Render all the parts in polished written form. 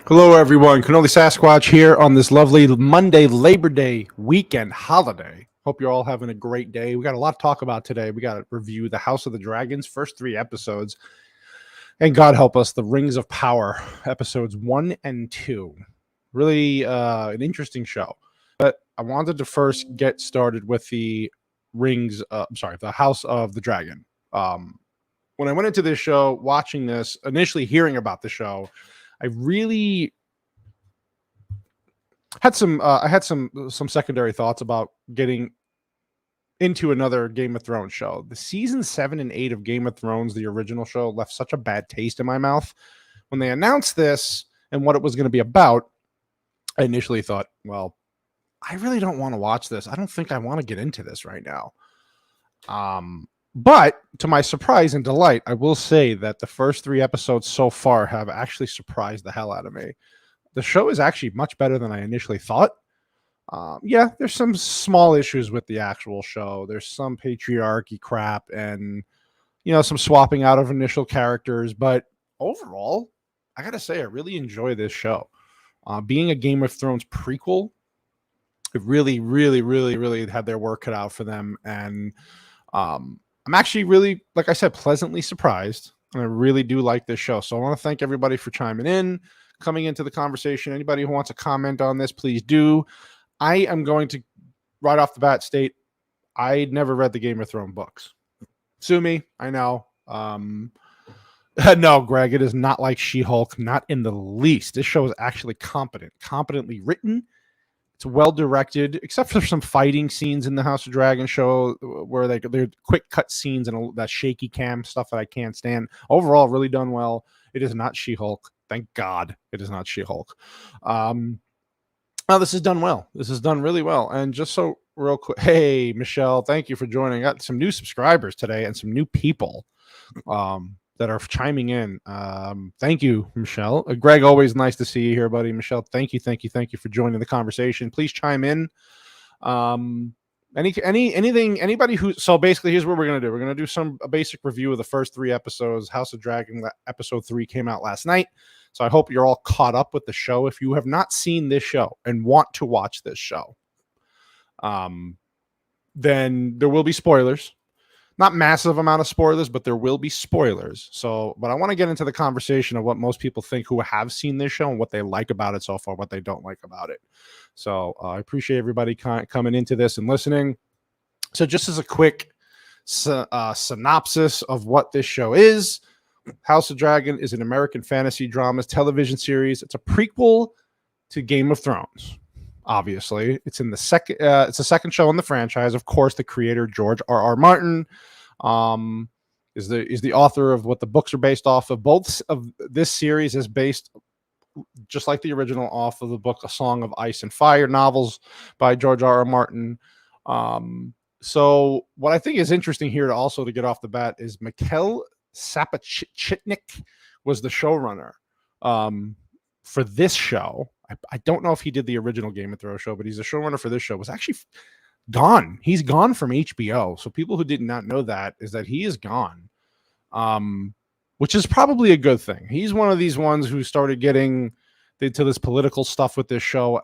Hello, everyone. CannoliSasquatch here on this lovely Monday Labor Day weekend holiday. Hope you're all having a great day. We got a lot to talk about today. We got to review the House of the Dragons, first 3 episodes, and God help us, the Rings of Power, episodes 1 and 2. Really an interesting show. But I wanted to first get started with the the House of the Dragon. When I went into this show, watching this, initially hearing about the show, I really had some secondary thoughts about getting into another Game of Thrones show. The season 7 and 8 of Game of Thrones, the original show, left such a bad taste in my mouth. When they announced this and what it was going to be about, I initially thought, well, I really don't want to watch this. I don't think I want to get into this right now. But to my surprise and delight, I will say that the first 3 episodes so far have actually surprised the hell out of me. The show is actually much better than I initially thought. Yeah, there's some small issues with the actual show. There's some patriarchy crap and, some swapping out of initial characters. But overall, I got to say, I really enjoy this show. Being a Game of Thrones prequel, it really, really, really, really had their work cut out for them. And I'm actually really, like I said, pleasantly surprised. And I really do like this show. So I want to thank everybody for chiming in, coming into the conversation. Anybody who wants to comment on this, please do. I am going to, right off the bat, state I never read the Game of Thrones books. Sue me, I know. No, Greg, it is not like She-Hulk, not in the least. This show is actually competently written. It's well directed, except for some fighting scenes in the House of Dragon show where they're quick cut scenes and that shaky cam stuff that I can't stand. Overall, really done well. It is not She-Hulk. Thank God it is not She-Hulk. Now, this is done well. This is done really well. And just so real quick, hey, Michelle, thank you for joining. I got some new subscribers today and some new people that are chiming in. Thank you, Michelle. Greg, always nice to see you here, buddy. Michelle, thank you for joining the conversation. Please chime in. Anybody who, so basically here's what we're going to do. We're going to do a basic review of the first 3 episodes. House of Dragon, episode 3 came out last night. So I hope you're all caught up with the show. If you have not seen this show and want to watch this show, then there will be spoilers. Not massive amount of spoilers, but there will be spoilers. But I want to get into the conversation of what most people think who have seen this show and what they like about it so far, what they don't like about it. So I appreciate everybody coming into this and listening. So just as a quick synopsis of what this show is, House of Dragon is an American fantasy dramas television series. It's a prequel to Game of Thrones. Obviously, it's in the second. It's the second show in the franchise. Of course, the creator George R.R. Martin is the author of what the books are based off of. Both of this series is based, just like the original, off of the book A Song of Ice and Fire novels by George R.R. Martin. So what I think is interesting here to get off the bat is Mikhail Sapachitnik was the showrunner for this show. I don't know if he did the original Game of Thrones show, but he's a showrunner for this show. Was actually gone. He's gone from HBO. So people who did not know that is that he is gone, which is probably a good thing. He's one of these ones who started getting into this political stuff with this show.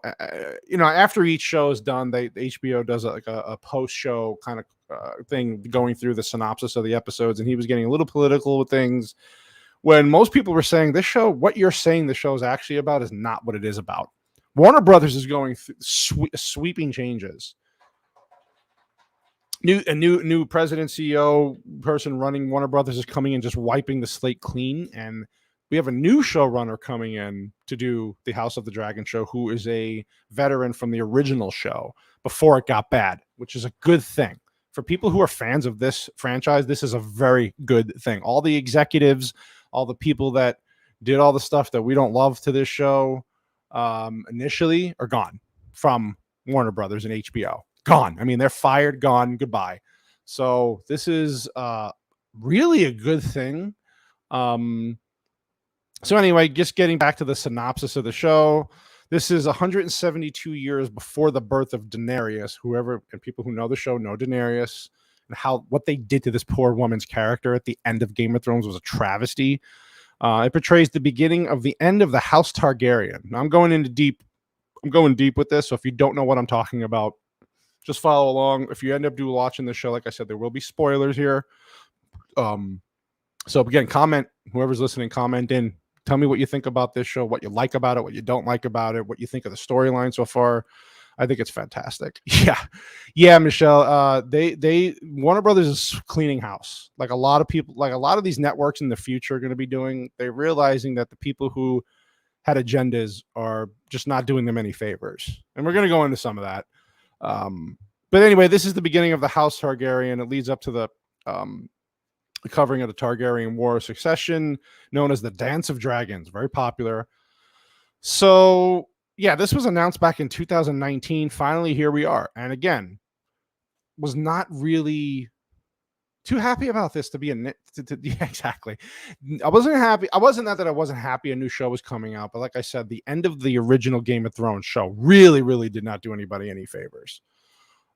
After each show is done, the HBO does a post-show kind of thing going through the synopsis of the episodes, and he was getting a little political with things. When most people were saying this show, what you're saying the show is actually about is not what it is about. Warner Brothers is going through sweeping changes. New president, CEO, person running Warner Brothers is coming in, just wiping the slate clean. And we have a new showrunner coming in to do the House of the Dragon show, who is a veteran from the original show before it got bad, which is a good thing. For people who are fans of this franchise, this is a very good thing. All the executives, all the people that did all the stuff that we don't love to this show initially are gone from Warner Brothers and HBO. Gone. I mean, they're fired, gone, goodbye. So this is really a good thing. So anyway, just getting back to the synopsis of the show. This is 172 years before the birth of Daenerys. And people who know the show know Daenerys, and what they did to this poor woman's character at the end of Game of Thrones was a travesty. It portrays the beginning of the end of the House Targaryen. Now, I'm going deep with this, so if you don't know what I'm talking about, just follow along. If you end up watching the show, like I said, there will be spoilers here. So again, comment, whoever's listening, comment in. Tell me what you think about this show, what you like about it, what you don't like about it, what you think of the storyline so far. I think it's fantastic. Yeah, Michelle. They Warner Brothers is cleaning house. Like a lot of people, like a lot of these networks in the future are going to be doing. They're realizing that the people who had agendas are just not doing them any favors, and we're going to go into some of that. But anyway, this is the beginning of the House Targaryen. It leads up to the covering of the Targaryen War of Succession, known as the Dance of Dragons, very popular. So yeah, this was announced back in 2019. Finally, here we are. And again, was not really too happy about this to be yeah, exactly. I wasn't happy. I wasn't that I wasn't happy a new show was coming out, but like I said, the end of the original Game of Thrones show really did not do anybody any favors.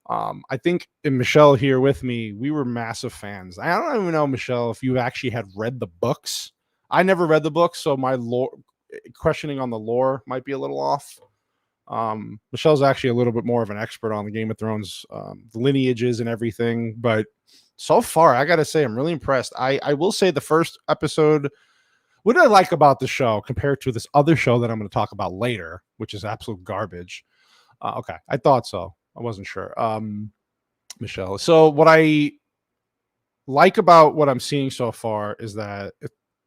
I think, and Michelle here with me, we were massive fans. I don't even know, Michelle, if you actually had read the books. I never read the books, so my questioning on the lore might be a little off. Michelle's actually a little bit more of an expert on the Game of Thrones, the lineages and everything. But so far, I got to say, I'm really impressed. I will say the first episode, what did I like about the show compared to this other show that I'm going to talk about later, which is absolute garbage. Okay, I thought so. I wasn't sure. Michelle. So what I like about what I'm seeing so far is that,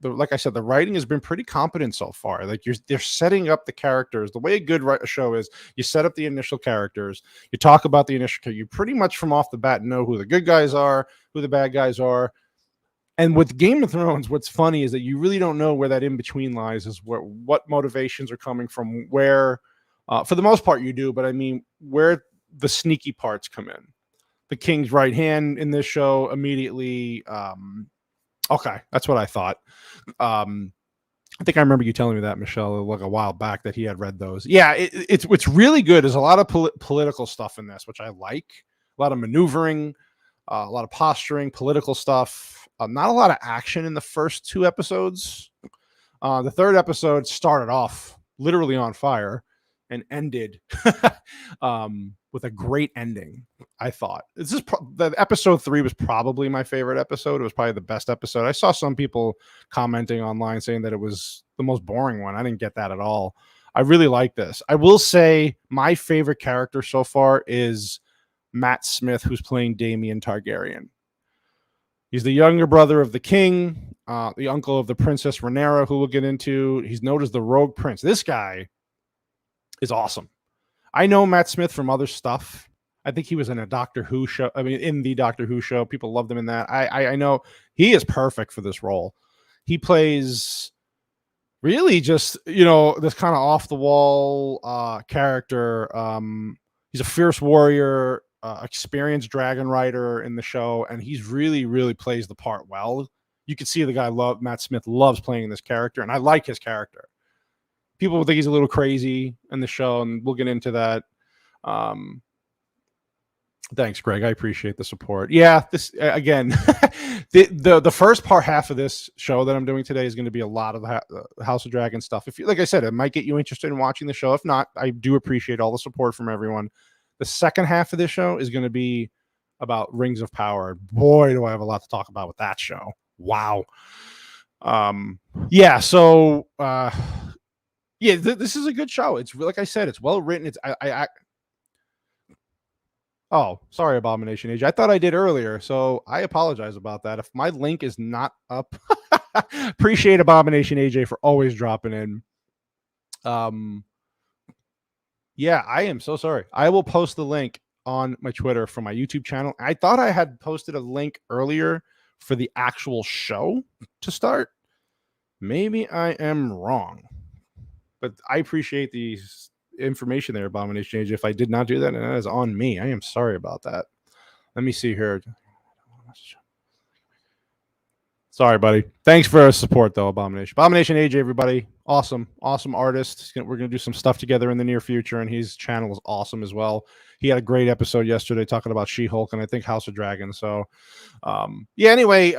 like I said, the writing has been pretty competent so far. Like they're setting up the characters. The way a good show is, you set up the initial characters, you talk about the initial character, you pretty much from off the bat know who the good guys are, who the bad guys are. And with Game of Thrones, what's funny is that you really don't know where that in between lies, is what motivations are coming from, where, for the most part you do, but I mean, where the sneaky parts come in. The king's right hand in this show immediately. Okay, that's what I thought. I think I remember you telling me that, Michelle, like a while back, that he had read those. Yeah, it's really good. There's a lot of political stuff in this, which I like. A lot of maneuvering, a lot of posturing, political stuff. Not a lot of action in the first two episodes. The third episode started off literally on fire and ended with a great ending. I thought this is the episode 3 was probably my favorite episode. It was probably the best episode. I saw some people commenting online saying that it was the most boring one. I didn't get that at all. I really like this. I will say my favorite character so far is Matt Smith, who's playing Daemon Targaryen. He's the younger brother of the king, the uncle of the Princess Rhaenyra, who we'll get into. He's known as the Rogue Prince. This guy is awesome. I know Matt Smith from other stuff. I think he was in a Doctor Who show. I mean, in the Doctor Who show, people loved him in that. I know he is perfect for this role. He plays really just, this kind of off the wall character. He's a fierce warrior, experienced dragon rider in the show, and he's really plays the part well. You can see the guy Matt Smith loves playing this character, and I like his character. People will think he's a little crazy in the show, and we'll get into that. Thanks, Greg. I appreciate the support. Yeah, this again, the first half of this show that I'm doing today is going to be a lot of the House of Dragon stuff. If you, like I said, it might get you interested in watching the show. If not, I do appreciate all the support from everyone. The second half of this show is going to be about Rings of Power. Boy, do I have a lot to talk about with that show. Wow. Yeah. So. Yeah, this is a good show. It's like I said, it's well written. It's oh, sorry, Abomination Age. I thought I did earlier, so I apologize about that. If my link is not up, appreciate Abomination AJ for always dropping in. Yeah, I am so sorry. I will post the link on my Twitter from my YouTube channel. I thought I had posted a link earlier for the actual show to start. Maybe I am wrong. But I appreciate the information there, Abomination Age. If I did not do that, and that is on me. I am sorry about that. Let me see here. Sorry, buddy. Thanks for the support, though, Abomination. Abomination Age, everybody. Awesome artist. We're going to do some stuff together in the near future, and his channel is awesome as well. He had a great episode yesterday talking about She-Hulk and I think House of Dragon. So, yeah, anyway,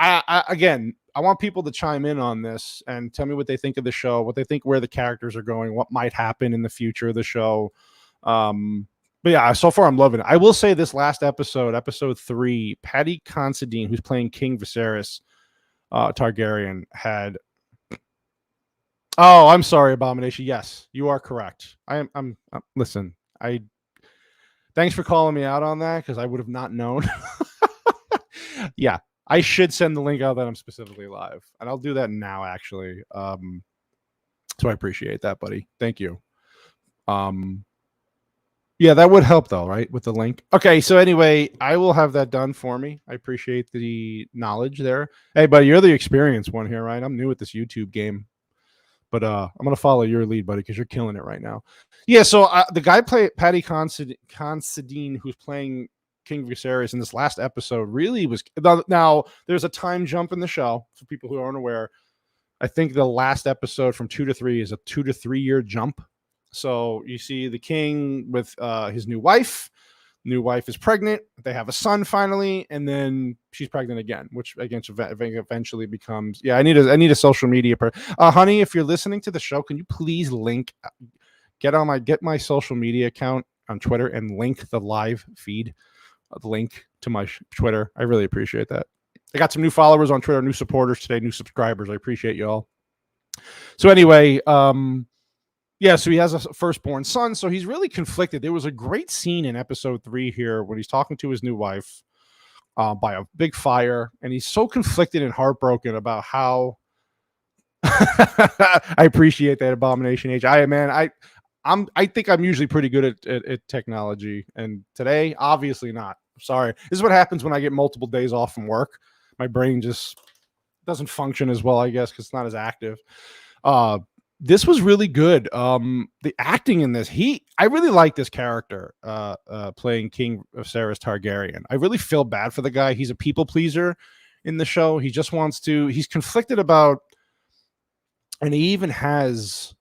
again, I want people to chime in on this and tell me what they think of the show, what they think where the characters are going, what might happen in the future of the show. But yeah, so far I'm loving it. I will say this last episode, episode 3, Paddy Considine, who's playing King Viserys Targaryen, had. Oh, I'm sorry, Abomination. Yes, you are correct. I'm listen. Thanks for calling me out on that because I would have not known. Yeah, I should send the link out that I'm specifically live, and I'll do that now. Actually, so I appreciate that, buddy. Thank you. Yeah, that would help though, right? With the link. Okay, so anyway, I will have that done for me. I appreciate the knowledge there. Hey, buddy, you're the experienced one here, right? I'm new at this YouTube game. But I'm gonna follow your lead, buddy, because you're killing it right now. Yeah. So the guy Paddy Considine, who's playing King Viserys in this last episode, really was. Now there's a time jump in the show for people who aren't aware. I think the last episode from 2 to 3 is a 2 to 3 year jump. So you see the king with his new wife. New wife is pregnant. They have a son finally, and then she's pregnant again, which eventually becomes. Yeah, I need a social media honey. If you're listening to the show, can you please get my social media account on Twitter and link the live feed, link to my Twitter. I really appreciate that. I got some new followers on Twitter, new supporters today, new subscribers. I appreciate you all. So anyway, yeah, so he has a firstborn son, so he's really conflicted. There was a great scene in episode 3 here when he's talking to his new wife by a big fire, and he's so conflicted and heartbroken about how. I appreciate that, Abomination Age. I think I'm usually pretty good at technology, and today, obviously not. Sorry. This is what happens when I get multiple days off from work. My brain just doesn't function as well, I guess, because it's not as active. This was really good. The acting in this, I really like this character playing King Viserys Targaryen. I really feel bad for the guy. He's a people pleaser in the show. He just wants to. He's conflicted about, and he even has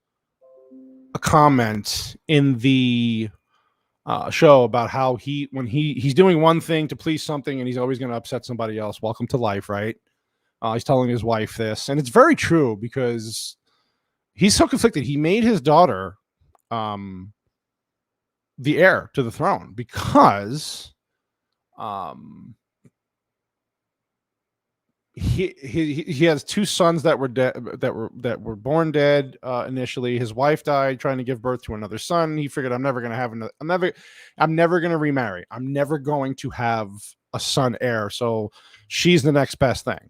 a comment in the show about how when he's doing one thing to please something, and he's always going to upset somebody else. Welcome to life, right? He's telling his wife this, and it's very true because. He's so conflicted. He made his daughter the heir to the throne because he has 2 sons that were dead, that were born dead initially. His wife died trying to give birth to another son. He figured, I'm never going to have another. I'm never going to remarry. I'm never going to have a son heir. So she's the next best thing.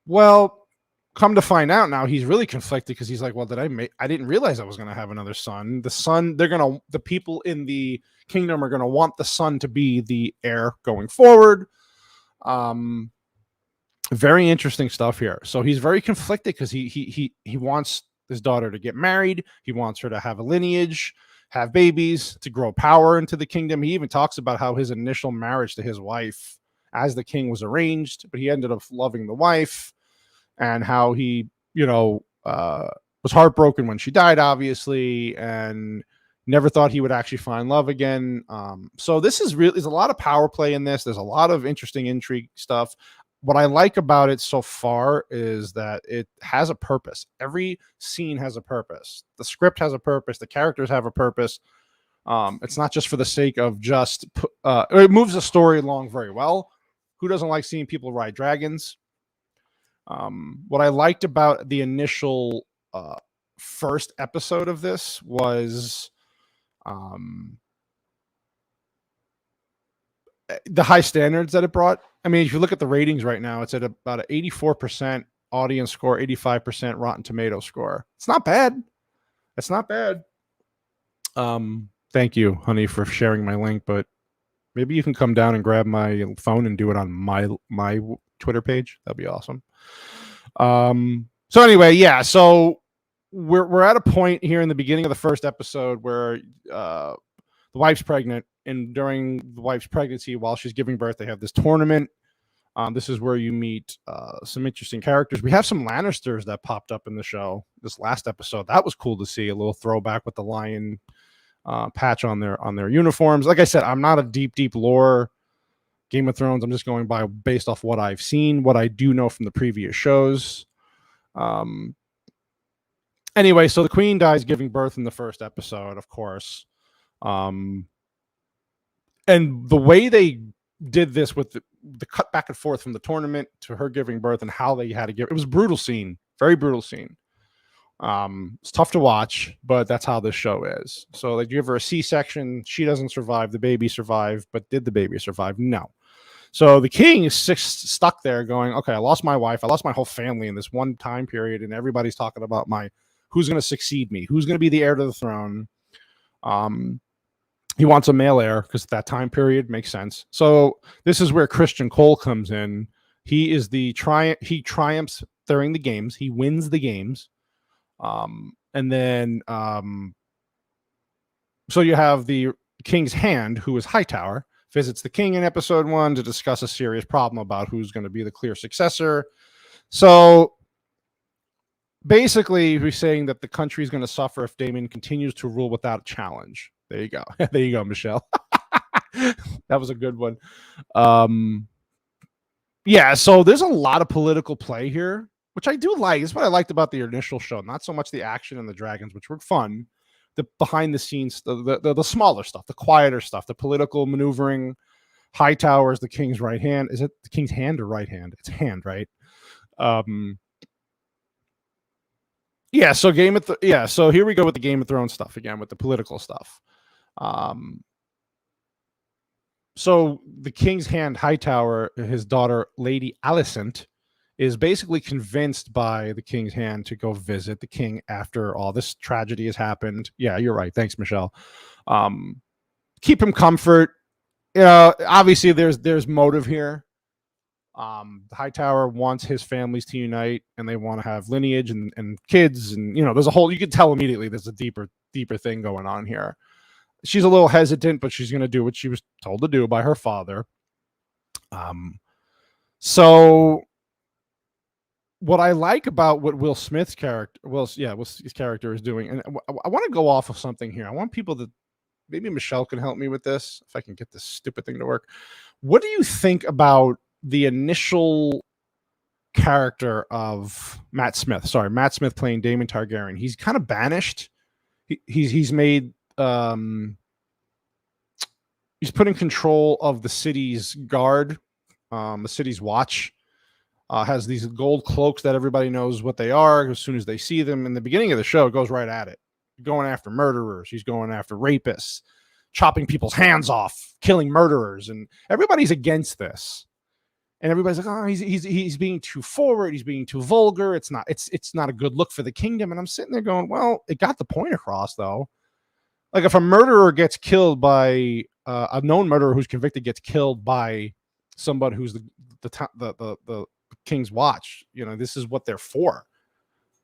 Well. Come to find out now, he's really conflicted because he's like, well, I didn't realize I was going to have another son. The son, the people in the kingdom are going to want the son to be the heir going forward. Very interesting stuff here. So he's very conflicted because he wants his daughter to get married. He wants her to have a lineage, have babies, to grow power into the kingdom. He even talks about how his initial marriage to his wife as the king was arranged, but he ended up loving the wife. And how he, was heartbroken when she died, obviously, and never thought he would actually find love again. So this is there's a lot of power play in this. There's a lot of interesting intrigue stuff. What I like about it so far is that it has a purpose. Every scene has a purpose. The script has a purpose. The characters have a purpose. It's not just for the sake of just. It moves the story along very well. Who doesn't like seeing people ride dragons? What I liked about the initial first episode of this was the high standards that it brought. I mean, if you look at the ratings right now, it's at about an 84% audience score, 85% Rotten Tomato score. It's not bad. It's not bad. Thank you, honey, for sharing my link, but maybe you can come down and grab my phone and do it on my Twitter page. That'd be awesome. So anyway, yeah, so we're at a point here in the beginning of the first episode where the wife's pregnant, and during the wife's pregnancy, while she's giving birth, they have this tournament. This is where you meet some interesting characters. We have some Lannisters that popped up in the show this last episode. That was cool to see, a little throwback with the lion patch on their uniforms. Like I said, I'm not a deep lore Game of Thrones, I'm just going by based off what I've seen, what I do know from the previous shows. Anyway, so the queen dies giving birth in the first episode, of course. And the way they did this with the cut back and forth from the tournament to her giving birth and how they had to give it was a brutal scene, very brutal scene. It's tough to watch, but that's how this show is. So they give her a C-section. She doesn't survive. The baby survived, but did the baby survive? No. So the king is stuck there going, okay, I lost my wife. I lost my whole family in this one time period. And everybody's talking about who's going to succeed me? Who's going to be the heir to the throne? He wants a male heir because that time period makes sense. So this is where Christian Cole comes in. He is he triumphs during the games. He wins the games. And then, so you have the King's Hand, who is Hightower, visits the king in episode 1 to discuss a serious problem about who's going to be the clear successor. So basically, we're saying that the country is going to suffer if Daemon continues to rule without a challenge. There you go. There you go, Michelle. That was a good one. Yeah, so there's a lot of political play here, which I do like. It's what I liked about the initial show. Not so much the action and the dragons, which were fun. The behind the scenes, the smaller stuff, the quieter stuff, the political maneuvering. Hightower is the king's right hand. Is it the king's hand or right hand? It's hand, right? Yeah. So So here we go with the Game of Thrones stuff again, with the political stuff. So the king's hand, Hightower, his daughter, Lady Alicent, is basically convinced by the king's hand to go visit the king after all this tragedy has happened. Yeah, you're right. Thanks, Michelle. Keep him comfort. Obviously there's motive here. Hightower wants his families to unite, and they want to have lineage and kids, and there's a whole. You can tell immediately there's a deeper thing going on here. She's a little hesitant, but she's going to do what she was told to do by her father. So what I like about what Will Smith's character is doing, and I want to go off of something here. I want people to, maybe Michelle can help me with this, if I can get this stupid thing to work. What do you think about the initial character of Matt Smith? Sorry, Matt Smith playing Daemon Targaryen. He's kind of banished. He's made he's put in control of the city's guard, the city's watch. Has these gold cloaks that everybody knows what they are as soon as they see them. In the beginning of the show, it goes right at it. Going after murderers. He's going after rapists, chopping people's hands off, killing murderers. And everybody's against this. And everybody's like, oh, he's being too forward. He's being too vulgar. It's not a good look for the kingdom. And I'm sitting there going, well, it got the point across, though. Like, if a murderer gets killed by a known murderer who's convicted gets killed by somebody who's the King's Watch, this is what they're for.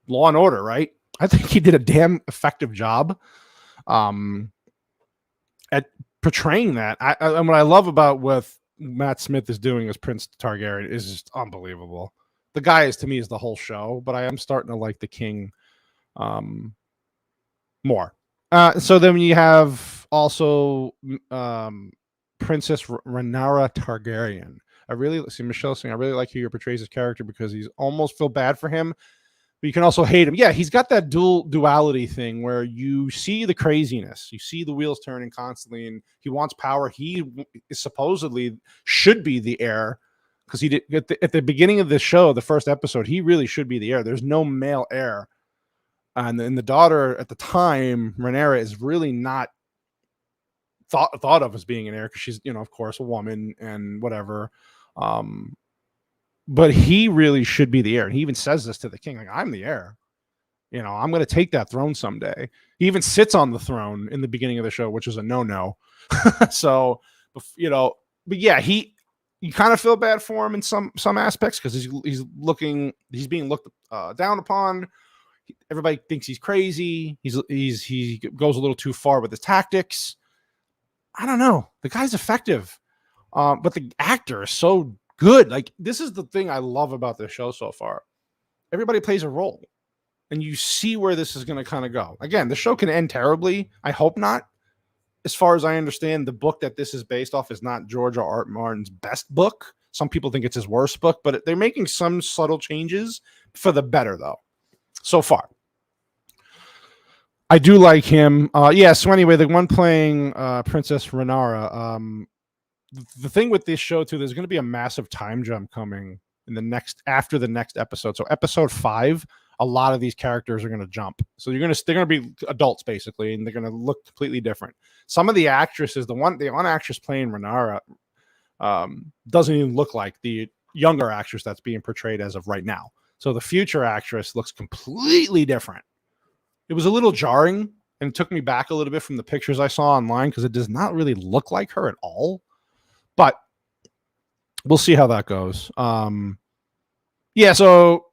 Law and order, right? I think he did a damn effective job at portraying that. And what I love about what Matt Smith is doing as Prince Targaryen is just unbelievable. The guy is, to me, is the whole show, but I am starting to like the king more. So then you have also Princess Rhaenyra Targaryen. I really see Michelle saying, I really like how he portrays his character because he's almost feel bad for him, but you can also hate him. Yeah, he's got that duality thing where you see the craziness, you see the wheels turning constantly, and he wants power. He supposedly should be the heir because he did at the beginning of the show, the first episode, he really should be the heir. There's no male heir, and then the daughter at the time, Rhaenyra, is really not thought of as being an heir because she's, of course, a woman and whatever. But he really should be the heir. And he even says this to the king, like, I'm the heir. I'm going to take that throne someday. He even sits on the throne in the beginning of the show, which is a no-no. So, but yeah, you kind of feel bad for him in some aspects because he's being looked down upon. Everybody thinks he's crazy. He goes a little too far with his tactics. I don't know. The guy's effective. But the actor is so good. Like, this is the thing I love about this show so far. Everybody plays a role, and you see where this is going to kind of go. Again, the show can end terribly. I hope not. as far as I understand, the book that this is based off is not George R. R. Martin's best book. Some people think it's his worst book, but they're making some subtle changes for the better, though, so far. I do like him. Yeah, so anyway, the one playing Princess Renara, the thing with this show, too, there's going to be a massive time jump coming in the next, after the next episode. So episode 5, a lot of these characters are going to jump. So they're going to be adults, basically, and they're going to look completely different. Some of the actresses, the one actress playing Renara, doesn't even look like the younger actress that's being portrayed as of right now. So the future actress looks completely different. It was a little jarring, and it took me back a little bit from the pictures I saw online, because it does not really look like her at all. But we'll see how that goes. Yeah, so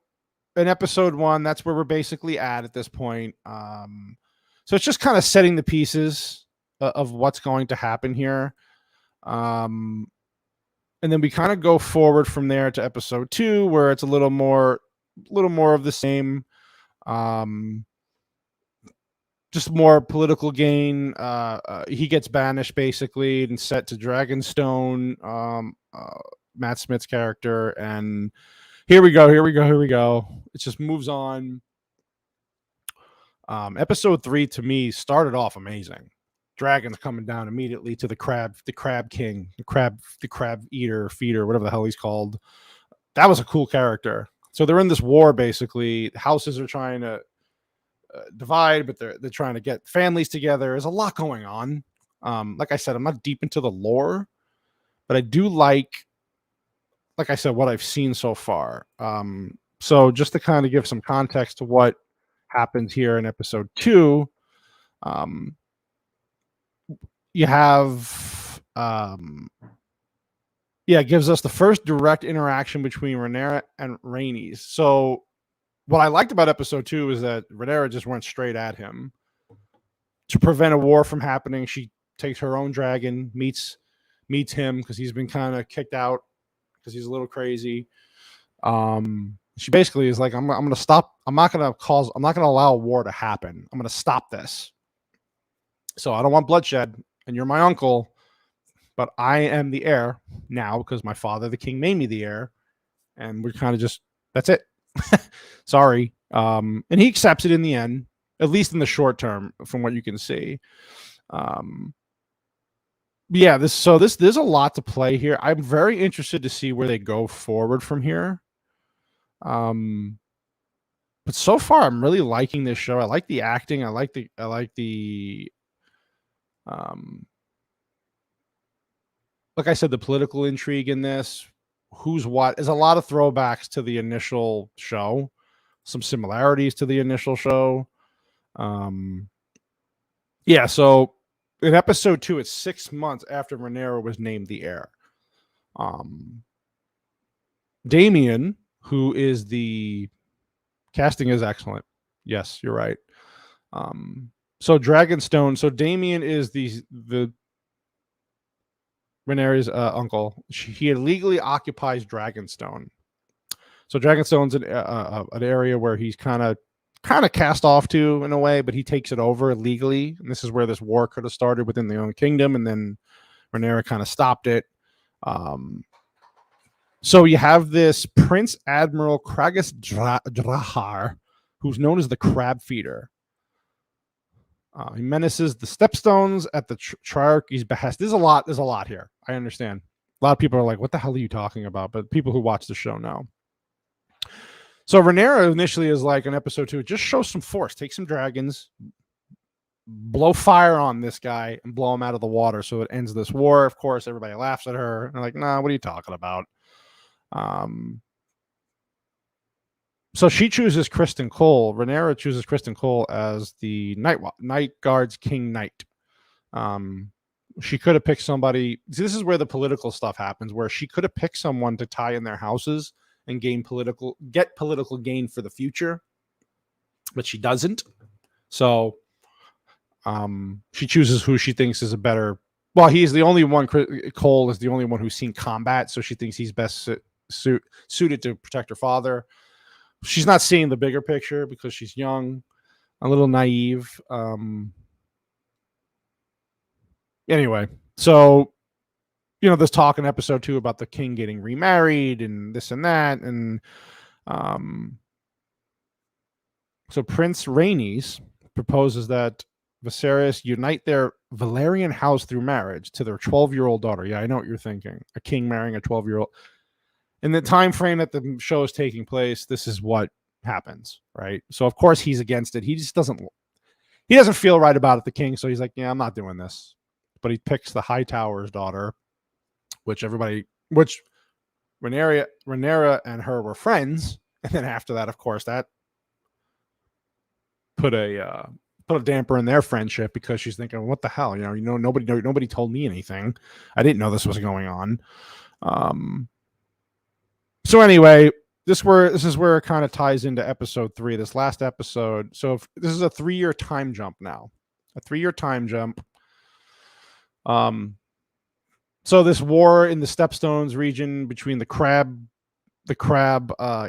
in episode 1, that's where we're basically at this point. So it's just kind of setting the pieces of what's going to happen here. And then we kind of go forward from there to episode 2, where it's a little more of the same. Just more political gain. He gets banished, basically, and set to Dragonstone, Matt Smith's character. And here we go. It just moves on. Episode 3, to me, started off amazing. Dragons coming down immediately to the crab king, the crab eater, feeder, whatever the hell he's called. That was a cool character. So they're in this war, basically. Houses are trying to divide, but they're trying to get families together. There's a lot going on. Like I said, I'm not deep into the lore, but I do like I said, what I've seen so far. So just to kind of give some context to what happens here in episode 2, you have it gives us the first direct interaction between Rhaenyra and Rhaenys. So what I liked about episode 2 is that Rhaenyra just went straight at him to prevent a war from happening. She takes her own dragon, meets him, because he's been kind of kicked out because he's a little crazy. She basically is like, I'm going to stop. I'm not going to allow a war to happen. I'm going to stop this. So I don't want bloodshed, and you're my uncle, but I am the heir now, because my father, the king, made me the heir. And we're kind of just, that's it. Sorry. And he accepts it in the end, at least in the short term, from what you can see. Yeah, there's a lot to play here. I'm very interested to see where they go forward from here. But so far, I'm really liking this show. I like the acting. I like the like I said, the political intrigue in this. Who's what? There's a lot of throwbacks to the initial show, some similarities to the initial show. Yeah, so in episode 2, it's 6 months after Rhaenyra was named the heir. Damien, who is the casting, is excellent. Yes, you're right. So Dragonstone. So Damien is the Rhaenyra's uncle. He illegally occupies Dragonstone. So Dragonstone's an area where he's kind of cast off to, in a way, but he takes it over illegally. And this is where this war could have started within the own kingdom, and then Rhaenyra kind of stopped it. So you have this Prince Admiral Kragus Drahar, who's known as the Crab Feeder. He menaces the Stepstones at the Triarchy's behest. There's a lot here. I understand. A lot of people are like, what the hell are you talking about? But people who watch the show know. So Rhaenyra initially is like, in episode 2, just show some force. Take some dragons, blow fire on this guy, and blow him out of the water so it ends this war. Of course, everybody laughs at her. And they're like, nah, what are you talking about? So she chooses Kristen Cole. Rhaenyra chooses Kristen Cole as the Night Guard's King Knight. She could have picked somebody. This is where the political stuff happens, where she could have picked someone to tie in their houses and get political gain for the future, but she doesn't. So she chooses who she thinks is a better. Well, he's the only one. Cole is the only one who's seen combat, so she thinks he's best suited to protect her father. She's not seeing the bigger picture because she's young, a little naive. Anyway, so there's talk in episode 2 about the king getting remarried and this and that, and so Prince Rhaenys proposes that Viserys unite their Valyrian house through marriage to their 12-year-old daughter. Yeah, I know what you're thinking. A king marrying a 12-year-old. In the time frame that the show is taking place, this is what happens, right? So of course he's against it. He just doesn't feel right about it, the king. So he's like, yeah, I'm not doing this. But he picks the Hightower's daughter, which Rhaenyra and her were friends. And then after that, of course, that put a damper in their friendship, because she's thinking, what the hell? Nobody told me anything. I didn't know this was going on. So anyway, this is where it kind of ties into episode 3, this last episode. So this is a 3-year time jump now. A 3-year time jump. So this war in the Stepstones region between the crab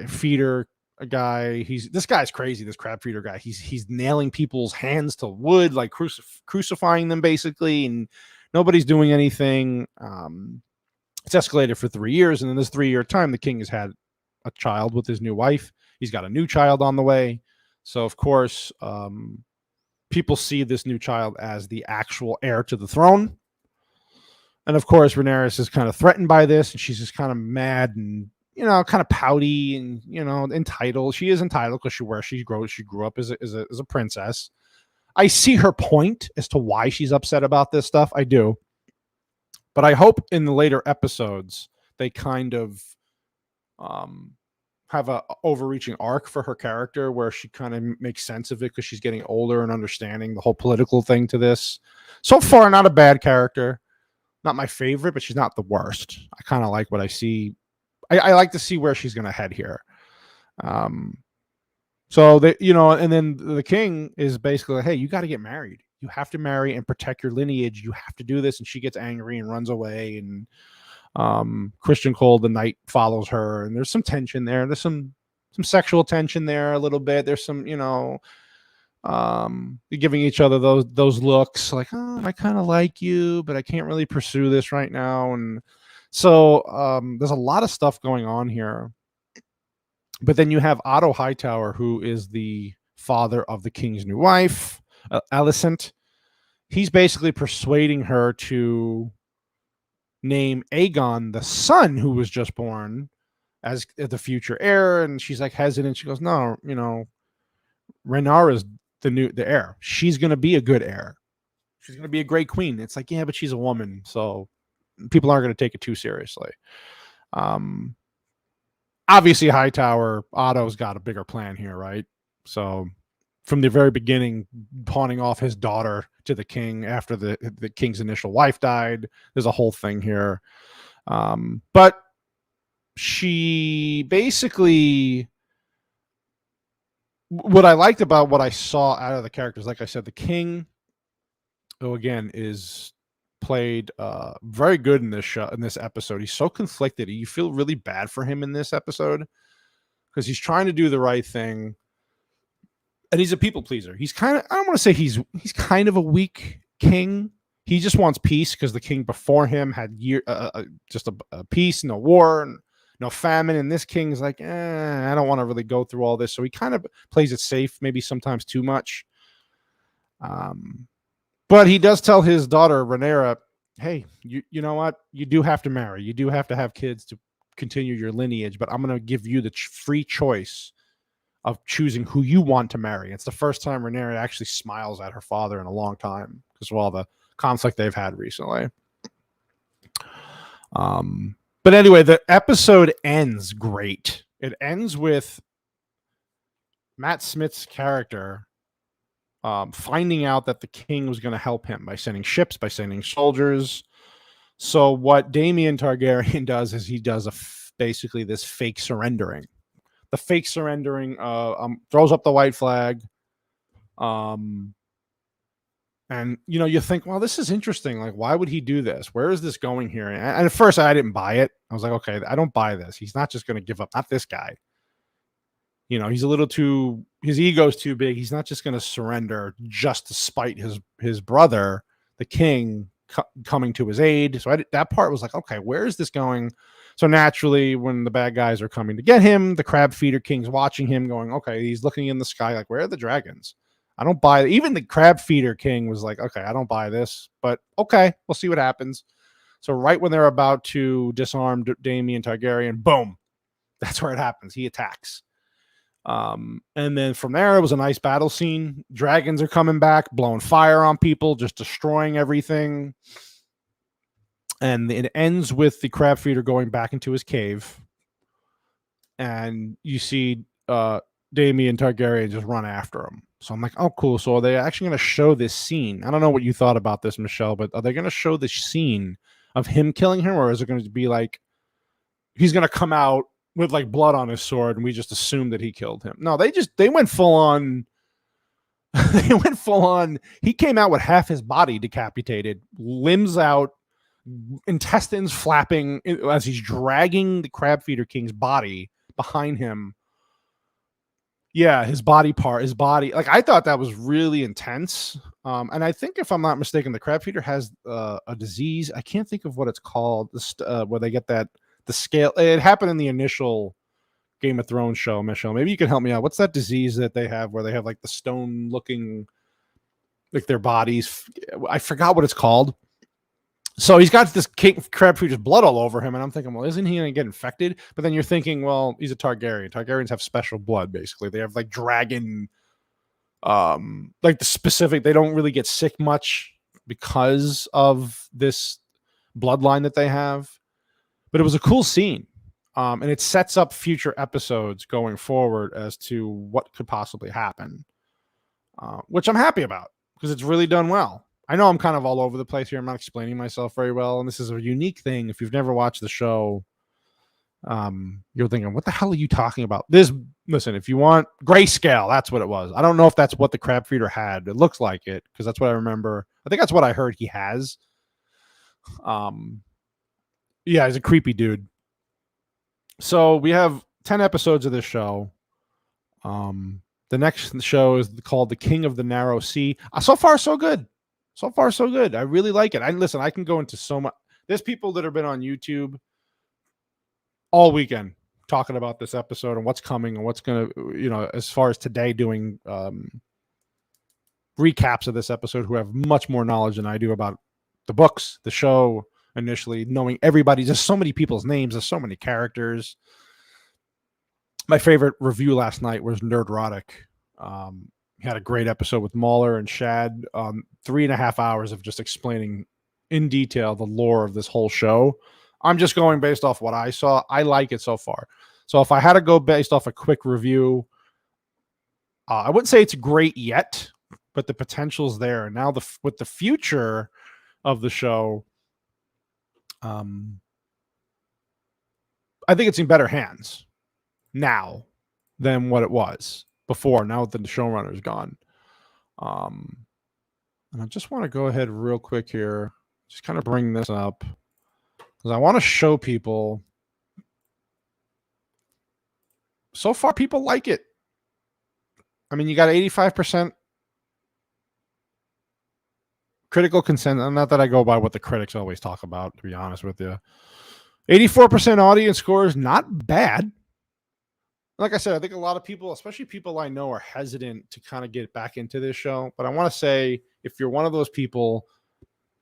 feeder guy. This guy's crazy. This crab feeder guy. He's nailing people's hands to wood, like crucifying them basically, and nobody's doing anything. It's escalated for 3 years, and in this 3-year time, the king has had a child with his new wife. He's got a new child on the way. So of course, people see this new child as the actual heir to the throne. And of course, Rhaenyra is kind of threatened by this, and she's just kind of mad and, kind of pouty and, entitled. She is entitled because she grew up as a princess. I see her point as to why she's upset about this stuff. I do. But I hope in the later episodes, they kind of have a overreaching arc for her character where she kind of makes sense of it because she's getting older and understanding the whole political thing to this. So far, not a bad character. Not my favorite, but she's not the worst. I kind of like what I see. I like to see where she's going to head here. So and then the king is basically like, hey, you got to get married. You have to marry and protect your lineage. You have to do this. And she gets angry and runs away. And Christian Cole, the knight, follows her. And there's some tension there. There's some sexual tension there a little bit. There's some, giving each other those looks like, oh, I kind of like you, but I can't really pursue this right now. And so there's a lot of stuff going on here. But then you have Otto Hightower, who is the father of the king's new wife, Alicent. He's basically persuading her to name Aegon, the son who was just born, as the future heir. And she's like hesitant. She goes, no, Rhaenyra's the heir. She's going to be a good heir. She's going to be a great queen. It's like, yeah, but she's a woman, so people aren't going to take it too seriously. Obviously, Hightower, Otto's got a bigger plan here, right? So from the very beginning, pawning off his daughter to the king after the king's initial wife died. There's a whole thing here. But she basically, what I liked about what I saw out of the characters, like I said, the king, who again is played very good in this episode. He's so conflicted. You feel really bad for him in this episode because he's trying to do the right thing, and he's a people pleaser. He's kind of, I don't want to say he's kind of a weak king. He just wants peace because the king before him had just a peace, no war, no famine, and this king's like, I don't want to really go through all this. So he kind of plays it safe, maybe sometimes too much. But he does tell his daughter, Rhaenyra, hey, you know what? You do have to marry. You do have to have kids to continue your lineage, but I'm going to give you the free choice of choosing who you want to marry. It's the first time Rhaenyra actually smiles at her father in a long time because of all the conflict they've had recently. But anyway, the episode ends great. It ends with Matt Smith's character finding out that the king was going to help him by sending ships, by sending soldiers. So what Daemon Targaryen does is he does basically this fake surrendering. The fake surrendering throws up the white flag. And, you think, well, this is interesting. Like, why would he do this? Where is this going here? And at first, I didn't buy it. I was like, okay, I don't buy this. He's not just going to give up. Not this guy. He's a little too, his ego's too big. He's not just going to surrender just to spite his brother, the king, coming to his aid. So that part was like, okay, where is this going? So naturally, when the bad guys are coming to get him, the crab feeder king's watching him going, okay, he's looking in the sky like, where are the dragons? I don't buy it. Even the crab feeder king was like, okay, I don't buy this, but okay, we'll see what happens. So right when they're about to disarm Daemon Targaryen, boom, that's where it happens. He attacks. And then from there, it was a nice battle scene. Dragons are coming back, blowing fire on people, just destroying everything. And it ends with the crab feeder going back into his cave. And you see Daemon Targaryen just run after him. So I'm like, oh, cool. So are they actually going to show this scene? I don't know what you thought about this, Michelle, but are they going to show this scene of him killing him? Or is it going to be like he's going to come out with like blood on his sword and we just assume that he killed him? No, they went full on. They went full on. He came out with half his body decapitated, limbs out, intestines flapping as he's dragging the crab feeder king's body behind him. Yeah, his body. Like, I thought that was really intense. And I think, if I'm not mistaken, the crab feeder has a disease. I can't think of what it's called. Where they get the scale. It happened in the initial Game of Thrones show, Michelle. Maybe you can help me out. What's that disease that they have where they have like the stone looking, like their bodies? I forgot what it's called. So he's got this crab feeder's blood all over him, and I'm thinking, well, isn't he going to get infected? But then you're thinking, well, he's a Targaryen. Targaryens have special blood, basically. They have like dragon, like the specific. They don't really get sick much because of this bloodline that they have. But it was a cool scene, and it sets up future episodes going forward as to what could possibly happen, which I'm happy about because it's really done well. I know I'm kind of all over the place here. I'm not explaining myself very well. And this is a unique thing. If you've never watched the show, you're thinking, what the hell are you talking about? Listen, if you want grayscale, that's what it was. I don't know if that's what the crab feeder had. It looks like it because that's what I remember. I think that's what I heard he has. Yeah, he's a creepy dude. So we have 10 episodes of this show. The next show is called The King of the Narrow Sea. So far, so good. So far, so good. I really like it. I can go into so much. There's people that have been on YouTube all weekend talking about this episode and what's coming and what's going to, as far as today doing recaps of this episode, who have much more knowledge than I do about the books, the show, initially, knowing everybody. There's so many people's names. There's so many characters. My favorite review last night was Nerdrotic. He had a great episode with Mauler and Shad. 3.5 hours of just explaining in detail the lore of this whole show. I'm just going based off what I saw. I like it so far. So if I had to go based off a quick review, I wouldn't say it's great yet, but the potential's there. And now with the future of the show, I think it's in better hands now than what it was before, now that the showrunner's gone. And I just want to go ahead real quick here, just kind of bring this up because I want to show people. So far, people like it. I mean, you got 85% critical consensus. Not that I go by what the critics always talk about, to be honest with you. 84% audience score is not bad. Like I said, I think a lot of people, especially people I know, are hesitant to kind of get back into this show. But I want to say, if you're one of those people,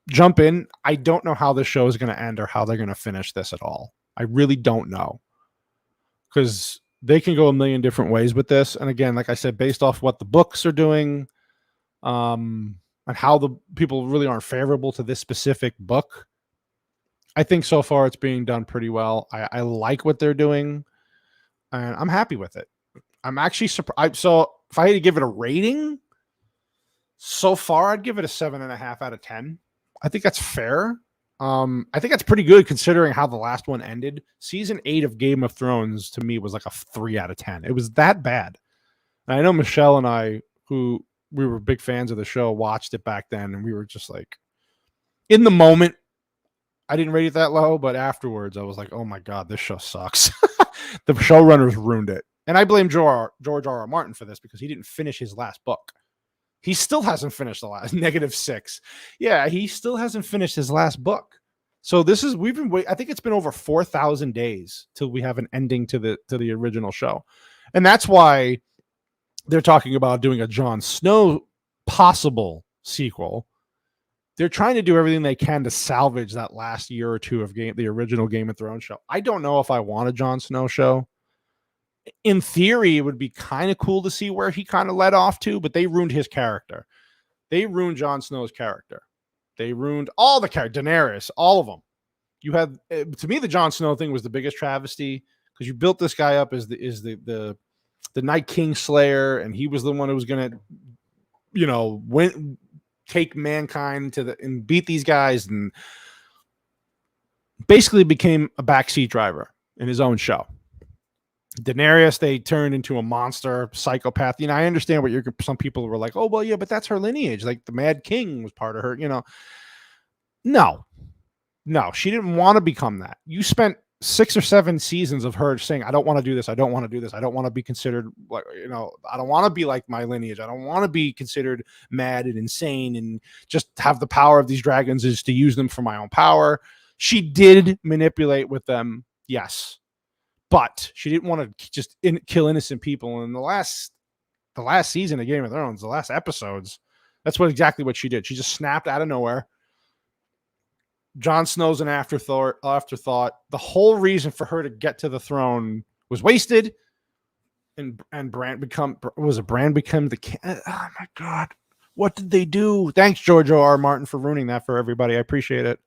jump in. I don't know how this show is going to end or how they're going to finish this at all. I really don't know. Because they can go a million different ways with this. And again, like I said, based off what the books are doing, and how the people really aren't favorable to this specific book, I think so far it's being done pretty well. I like what they're doing. And I'm happy with it. I'm actually surprised. So if I had to give it a rating, so far I'd give it a 7.5 out of 10. I think that's fair. I think that's pretty good considering how the last one ended. Season 8 of Game of Thrones to me was like a 3 out of 10. It was that bad. And I know Michelle and I, who we were big fans of the show, watched it back then, and we were just like, in the moment, I didn't rate it that low, but afterwards I was like, oh my God, this show sucks. The showrunners ruined it. And I blame George R.R. Martin for this because he didn't finish his last book. He still hasn't finished the last -6. Yeah, he still hasn't finished his last book. So this is we've been wait. I think it's been over 4,000 days till we have an ending to the original show, and that's why they're talking about doing a Jon Snow possible sequel. They're trying to do everything they can to salvage that last year or two of the original Game of Thrones show. I don't know if I want a Jon Snow show. In theory, it would be kind of cool to see where he kind of led off to, but they ruined his character. They ruined Jon Snow's character. They ruined all the characters, Daenerys, all of them. You had, to me, the Jon Snow thing was the biggest travesty because you built this guy up as the Night King Slayer, and he was the one who was going to, take mankind and beat these guys, and basically became a backseat driver in his own show. Daenerys, they turned into a monster, psychopath. I understand what some people were like, oh, well, yeah, but that's her lineage. Like the Mad King was part of her, No, she didn't want to become that. You spent 6 or 7 seasons of her saying, I don't want to do this. I don't want to do this. I don't want to be considered like, I don't want to be like my lineage. I don't want to be considered mad and insane and just have the power of these dragons is to use them for my own power. She did manipulate with them. Yes. But she didn't want to just kill innocent people. And the last season of Game of Thrones, the last episodes, that's exactly what she did. She just snapped out of nowhere. Jon Snow's an afterthought. The whole reason for her to get to the throne was wasted. And Bran become the king. Oh my God. What did they do? Thanks, George R.R. Martin, for ruining that for everybody. I appreciate it.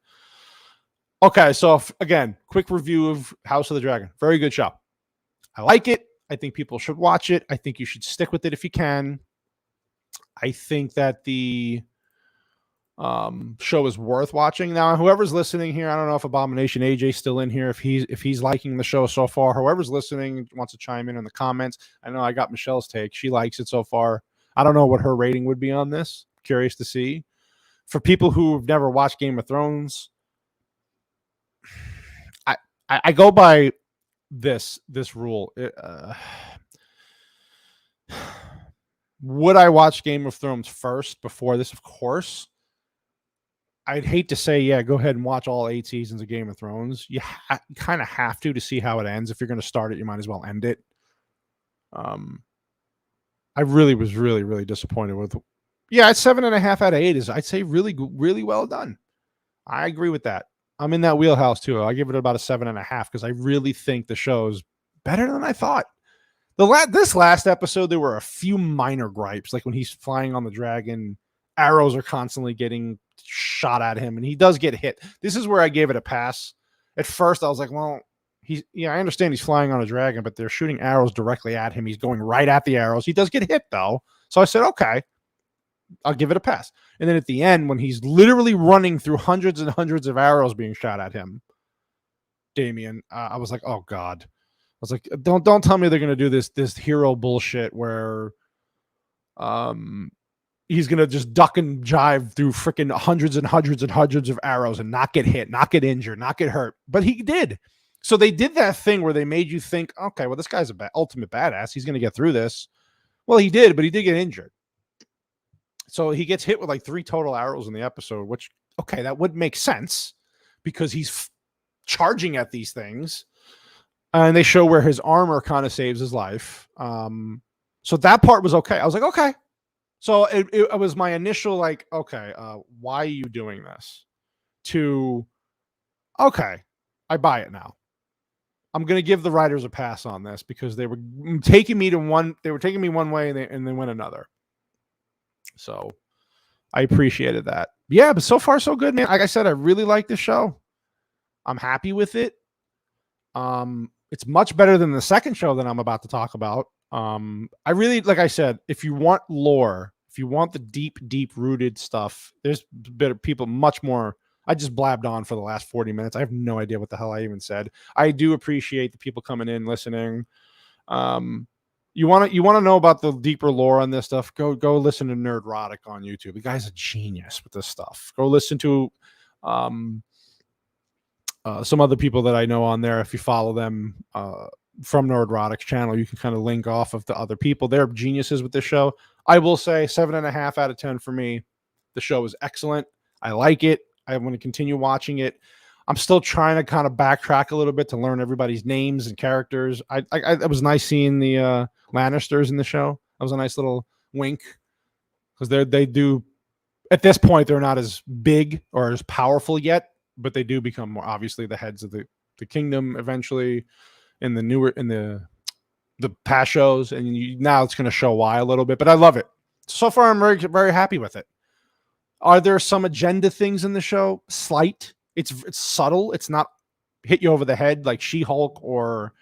Okay, so again, quick review of House of the Dragon. Very good show. I like it. I think people should watch it. I think you should stick with it if you can. I think that the show is worth watching. Now, whoever's listening here, I don't know if Abomination AJ's still in here, if he's liking the show so far. Whoever's listening wants to chime in the comments. I know I got Michelle's take. She likes it so far. I don't know what her rating would be on this. Curious to see. For people who've never watched Game of Thrones, I go by this rule. Would I watch Game of Thrones first before this? Of course. I'd hate to say, yeah, go ahead and watch all 8 seasons of Game of Thrones. You kind of have to see how it ends. If you're going to start it, you might as well end it. I really was really, really disappointed with. Yeah, it's 7.5 out of 8 I'd say really, really well done. I agree with that. I'm in that wheelhouse too. I give it about a 7.5 because I really think the show's better than I thought. This last episode, there were a few minor gripes, like when he's flying on the dragon, arrows are constantly getting shot at him, and he does get hit. This is where I gave it a pass. At first, I was like, well, I understand he's flying on a dragon, but they're shooting arrows directly at him. He's going right at the arrows. He does get hit, though. So I said, okay, I'll give it a pass. And then at the end, when he's literally running through hundreds and hundreds of arrows being shot at him, Damien, I was like, oh God. I was like, don't tell me they're going to do this hero bullshit where he's going to just duck and jive through freaking hundreds and hundreds and hundreds of arrows and not get hit, not get injured, not get hurt. But he did. So they did that thing where they made you think, okay, well, this guy's a ultimate badass. He's going to get through this. Well, he did, but he did get injured. So he gets hit with like 3 total arrows in the episode, which, okay, that would make sense because he's charging at these things. And they show where his armor kind of saves his life. So that part was okay. I was like, okay. So it was my initial like, okay, why are you doing this? To, okay, I buy it now. I'm going to give the writers a pass on this because they were taking me one way and they went another. So I appreciated that. Yeah, but so far so good, man. Like I said, I really like the show. I'm happy with it. It's much better than the second show that I'm about to talk about. I really, like I said, if you want lore, if you want the deep rooted stuff, there's better people, much more. I just blabbed on for the last 40 minutes. I have no idea what the hell I even said. I do appreciate the people coming in, listening. You want to know about the deeper lore on this stuff? Go listen to Nerdrotic on YouTube. The guy's a genius with this stuff. Go listen to some other people that I know on there. If you follow them from Nerdrotic's channel, you can kind of link off of the other people. They're geniuses with this show. I will say 7.5 out of 10 for me. The show is excellent. I like it. I want to continue watching it. I'm still trying to kind of backtrack a little bit to learn everybody's names and characters. It was nice seeing the Lannisters in the show. That was a nice little wink, because they do, at this point, they're not as big or as powerful yet, but they do become more obviously the heads of the kingdom eventually in the past shows, and now it's going to show why a little bit. But I love it so far. I'm very, very happy with it. Are there some agenda things in the show? Slight. It's subtle. It's not hit you over the head like She-Hulk or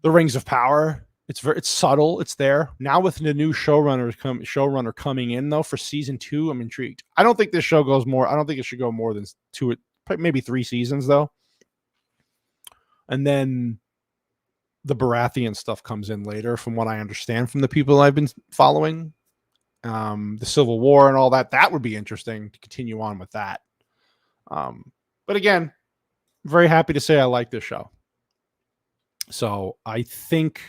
the Rings of Power. It's subtle. It's there. Now with the new showrunner coming in though for season 2, I'm intrigued. I don't think this show goes more. I don't think it should go more than 2, maybe 3 seasons though. And then the Baratheon stuff comes in later, from what I understand from the people I've been following. The Civil War and all that. That would be interesting to continue on with that. But again, very happy to say I like this show. So I think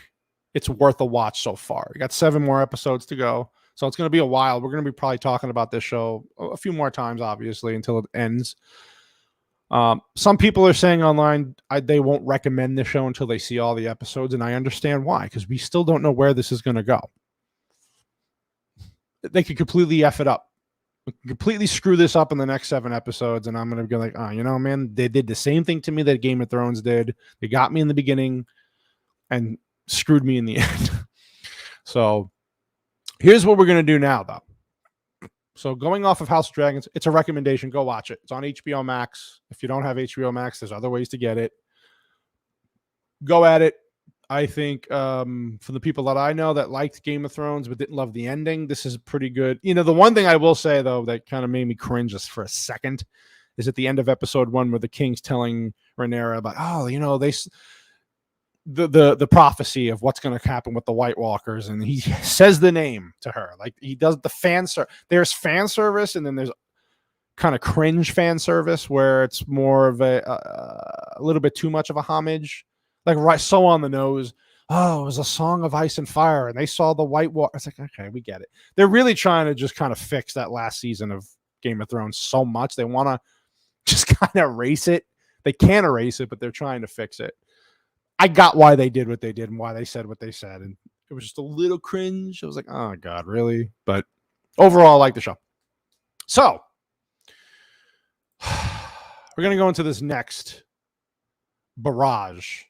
it's worth a watch so far. We got 7 more episodes to go. So it's going to be a while. We're going to be probably talking about this show a few more times, obviously, until it ends. Some people are saying online they won't recommend the show until they see all the episodes, and I understand why, because we still don't know where this is going to go. They could completely F it up. Completely screw this up in the next 7 episodes, and I'm going to be like, oh, man, they did the same thing to me that Game of Thrones did. They got me in the beginning and screwed me in the end. So here's what we're going to do now, though. So going off of House of Dragons, it's a recommendation. Go watch it. It's on HBO Max. If you don't have HBO Max, there's other ways to get it. Go at it. I think for the people that I know that liked Game of Thrones but didn't love the ending, this is pretty good. The one thing I will say, though, that kind of made me cringe just for a second is at the end of episode 1 where the king's telling Rhaenyra about, the prophecy of what's going to happen with the White Walkers, and he says the name to her. Like, he does the fan service. There's fan service, and then there's kind of cringe fan service where it's more of a little bit too much of a homage. Like, right, so on the nose. Oh, it was a song of ice and fire, and they saw the White Walker. It's like, okay, we get it. They're really trying to just kind of fix that last season of Game of Thrones so much. They want to just kind of erase it. They can't erase it, but they're trying to fix it. I got why they did what they did and why they said what they said, and it was just a little cringe. I was like, oh, God, really? But overall, I like the show. So we're going to go into this next barrage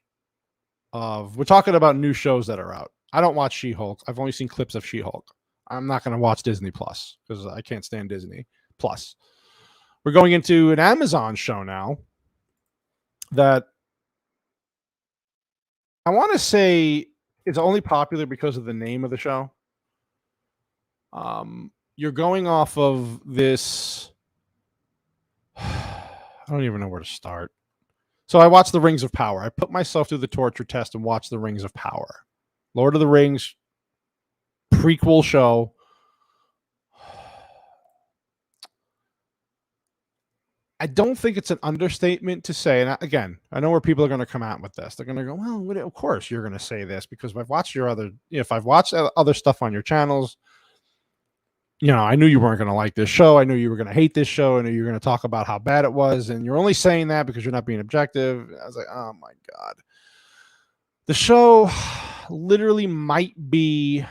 of, we're talking about new shows that are out. I don't watch She-Hulk. I've only seen clips of She-Hulk. I'm not going to watch Disney Plus because I can't stand Disney Plus. We're going into an Amazon show now that I want to say is only popular because of the name of the show. You're going off of this. I don't even know where to start. So I watched The Rings of Power. I put myself through the torture test and watched The Rings of Power. Lord of the Rings prequel show. I don't think it's an understatement to say, and again, I know where people are going to come out with this. They're going to go, well, of course you're going to say this because if I've watched other stuff on your channels, I knew you weren't going to like this show. I knew you were going to hate this show. I knew you were going to talk about how bad it was. And you're only saying that because you're not being objective. I was like, oh my God. The show literally might be,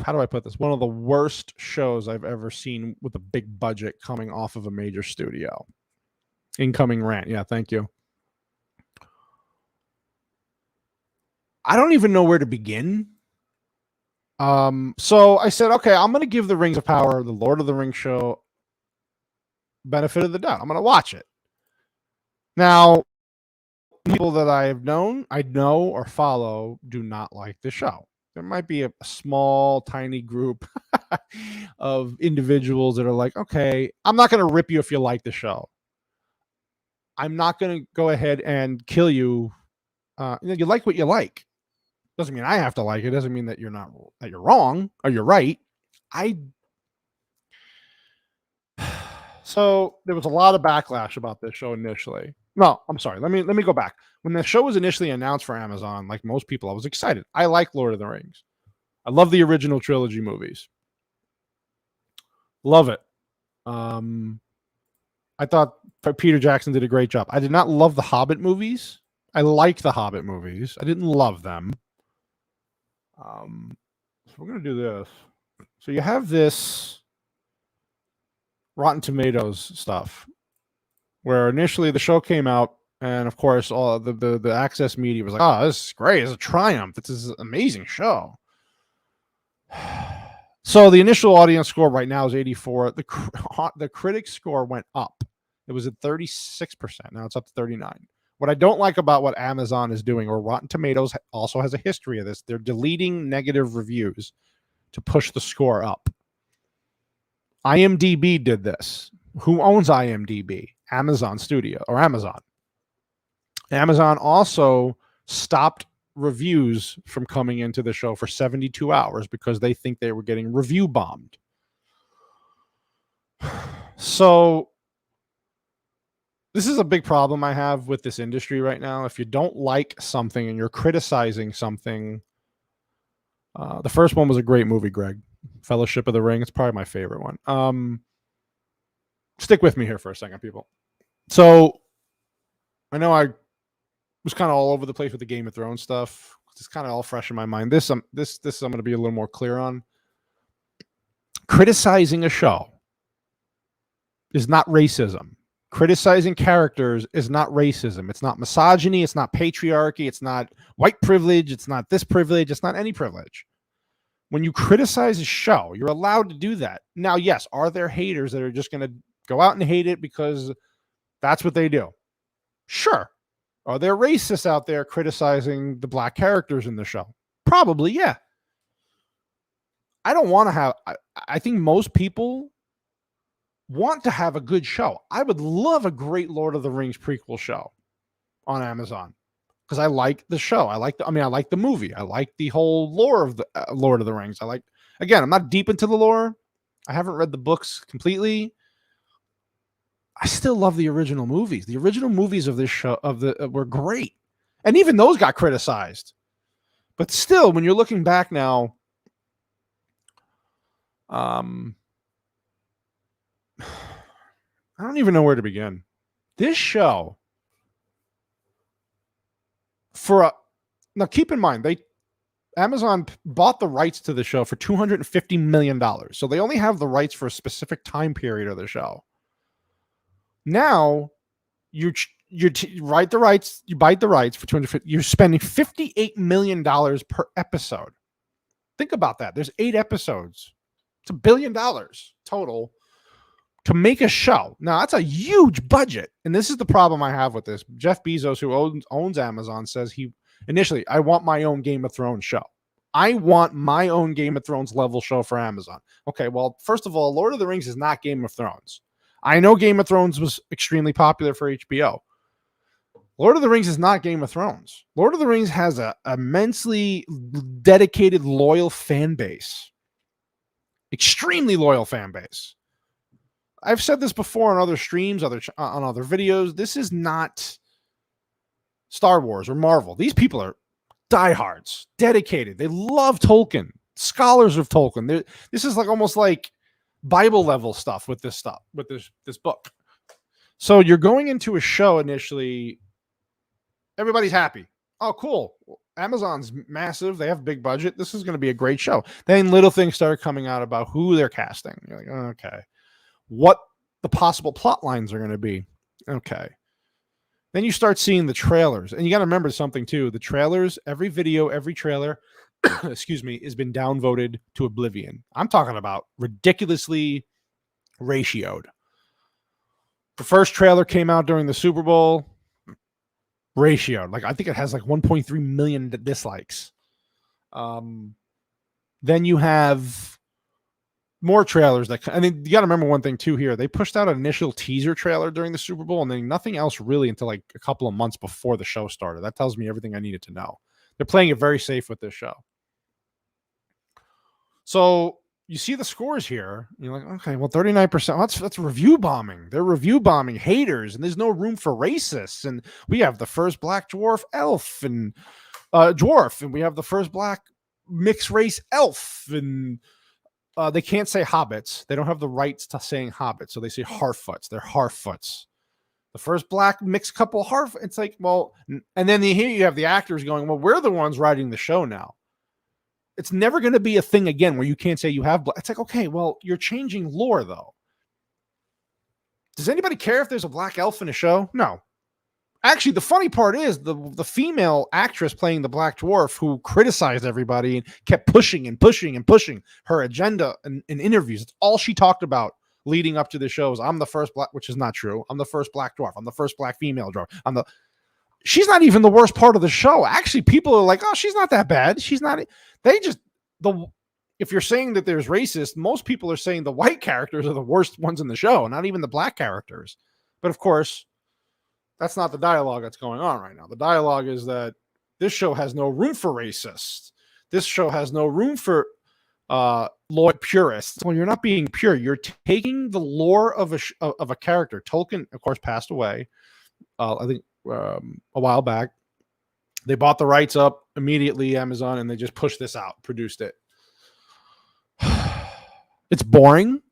how do I put this? One of the worst shows I've ever seen with a big budget coming off of a major studio. Incoming rant. Yeah, thank you. I don't even know where to begin. So I said, okay, I'm going to give the Rings of Power, the Lord of the Rings show, benefit of the doubt. I'm going to watch it. Now, people that I know or follow do not like the show. There might be a small, tiny group of individuals that are like, okay, I'm not going to rip you if you like the show. I'm not going to go ahead and kill you. You like what you like. Doesn't mean I have to like it. Doesn't mean that you're wrong or you're right. So there was a lot of backlash about this show initially. No, I'm sorry. Let me go back. When the show was initially announced for Amazon, like most people, I was excited. I like Lord of the Rings. I love the original trilogy movies. Love it. I thought Peter Jackson did a great job. I did not love the Hobbit movies. I like the Hobbit movies. I didn't love them. So we're going to do this. So you have this Rotten Tomatoes stuff where initially the show came out, and of course all the access media was like, oh, this is great. It's a triumph. This is an amazing show. So the initial audience score right now is 84. The critic score went up. It was at 36%. Now it's up to 39. What I don't like about what Amazon is doing, or Rotten Tomatoes also has a history of this, they're deleting negative reviews to push the score up. IMDb did this. Who owns IMDb? Amazon Studio or Amazon. Amazon also stopped reviews from coming into the show for 72 hours because they think they were getting review bombed. So this is a big problem I have with this industry right now. If you don't like something and you're criticizing something, the first one was a great movie, Greg. Fellowship of the Ring. It's probably my favorite one. Stick with me here for a second, people. So I know I was kind of all over the place with the Game of Thrones stuff. It's kind of all fresh in my mind. This I'm going to be a little more clear on. Criticizing a show is not racism. Criticizing characters is not racism. It's not misogyny. It's not patriarchy. It's not white privilege. It's not this privilege. It's not any privilege. When you criticize a show, you're allowed to do that. Now, yes, are there haters that are just going to go out and hate it because that's what they do? Sure. Are there racists out there criticizing the black characters in the show? Probably, yeah. I don't want to have, I think most people want to have a good show. I would love a great Lord of the Rings prequel show on Amazon because I like the show. I like the movie. I like the whole lore of the Lord of the Rings. Again, I'm not deep into the lore. I haven't read the books completely. I still love the original movies. The original movies of this show were great. And even those got criticized. But still, when you're looking back now, I don't even know where to begin. This show, now keep in mind, Amazon bought the rights to the show for $250 million. So they only have the rights for a specific time period of the show. Now you bite the rights for $250. You're spending $58 million per episode. Think about that. There's 8 episodes. It's $1 billion total to make a show. Now that's a huge budget. And this is the problem I have with this. Jeff Bezos, who owns Amazon, says I want my own Game of Thrones show. I want my own Game of Thrones level show for Amazon. Okay, well, first of all, Lord of the Rings is not Game of Thrones. I know Game of Thrones was extremely popular for HBO. Lord of the Rings is not Game of Thrones. Lord of the Rings has an immensely dedicated, loyal fan base. Extremely loyal fan base. I've said this before on other streams, on other videos. This is not Star Wars or Marvel. These people are diehards, dedicated. They love Tolkien, scholars of Tolkien. This is almost like Bible level stuff with this book. So you're going into a show initially, everybody's happy. Oh, cool. Amazon's massive. They have big budget. This is going to be a great show. Then little things started coming out about who they're casting. You're like, oh, okay. What the possible plot lines are going to be. Okay. Then you start seeing the trailers. And you got to remember something too. The trailers, every video, every trailer, excuse me, has been downvoted to oblivion. I'm talking about ridiculously ratioed. The first trailer came out during the Super Bowl, ratioed. I think it has 1.3 million dislikes. Then you have more trailers you got to remember one thing too here. They pushed out an initial teaser trailer during the Super Bowl and then nothing else really until a couple of months before the show started. That tells me everything I needed to know. They're playing it very safe with this show. So you see the scores here. You're like, okay, well, 39%. That's review bombing. They're review bombing haters, and there's no room for racists. And we have the first black dwarf elf and dwarf, and we have the first black mixed race elf, and they can't say hobbits. They don't have the rights to saying hobbits, so they say Harfoots. They're Harfoots. The first black mixed couple Harf. It's like, well, and then here you have the actors going, well, we're the ones writing the show now. It's never going to be a thing again where you can't say you have black. It's like, okay, well, you're changing lore though. Does anybody care if there's a black elf in a show? No. Actually, the funny part is the female actress playing the Black Dwarf, who criticized everybody and kept pushing and pushing and pushing her agenda in interviews. It's all she talked about leading up to the shows. I'm the first black, which is not true. I'm the first black dwarf. I'm the first black female dwarf. She's not even the worst part of the show. Actually, people are like, oh, she's not that bad. She's not. If you're saying that there's racist, most people are saying the white characters are the worst ones in the show, not even the black characters. But of course, that's not the dialogue that's going on right now. The dialogue is that this show has no room for racists. This show has no room for loyal purists. Well, you're not being pure. You're taking the lore of a character. Tolkien, of course, passed away. I think a while back. They bought the rights up immediately, Amazon, and they just pushed this out, produced it. It's boring.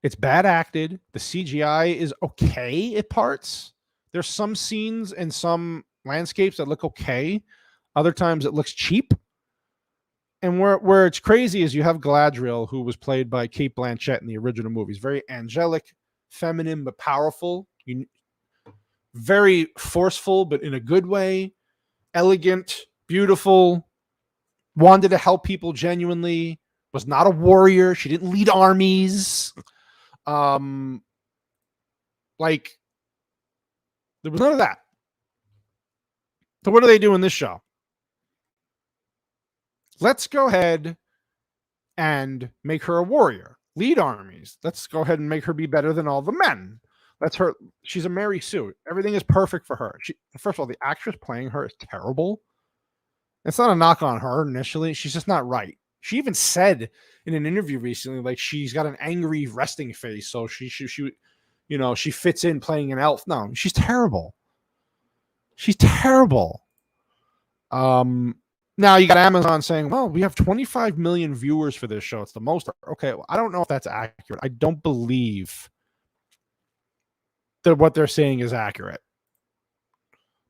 It's bad acted. The CGI is okay at parts. There's some scenes and some landscapes that look okay. Other times it looks cheap. And where it's crazy is you have Galadriel, who was played by Cate Blanchett in the original movies. Very angelic, feminine, but powerful. Very forceful, but in a good way. Elegant, beautiful. Wanted to help people genuinely. Was not a warrior. She didn't lead armies. There was none of that. So what do they do in this show? Let's go ahead and make her a warrior. Lead armies. Let's go ahead and make her be better than all the men. She's a Mary Sue. Everything is perfect for her. First of all, the actress playing her is terrible. It's not a knock on her initially. She's just not right. She even said in an interview recently, like, she's got an angry resting face, so she fits in playing an elf. No, she's terrible. She's terrible. Now you got Amazon saying, well, we have 25 million viewers for this show. It's the most. Okay, well, I don't know if that's accurate. I don't believe that what they're saying is accurate.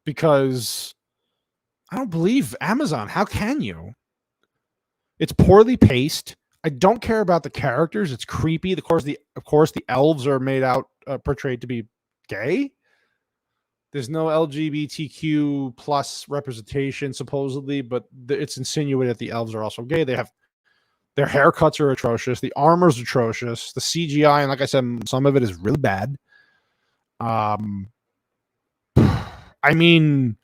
Because I don't believe Amazon. How can you? It's poorly paced. I don't care about the characters. It's creepy. Of course, the elves are portrayed to be gay. There's no LGBTQ plus representation, supposedly, but it's insinuated that the elves are also gay. Their haircuts are atrocious. The armor's atrocious. The CGI, and like I said, some of it is really bad. I mean,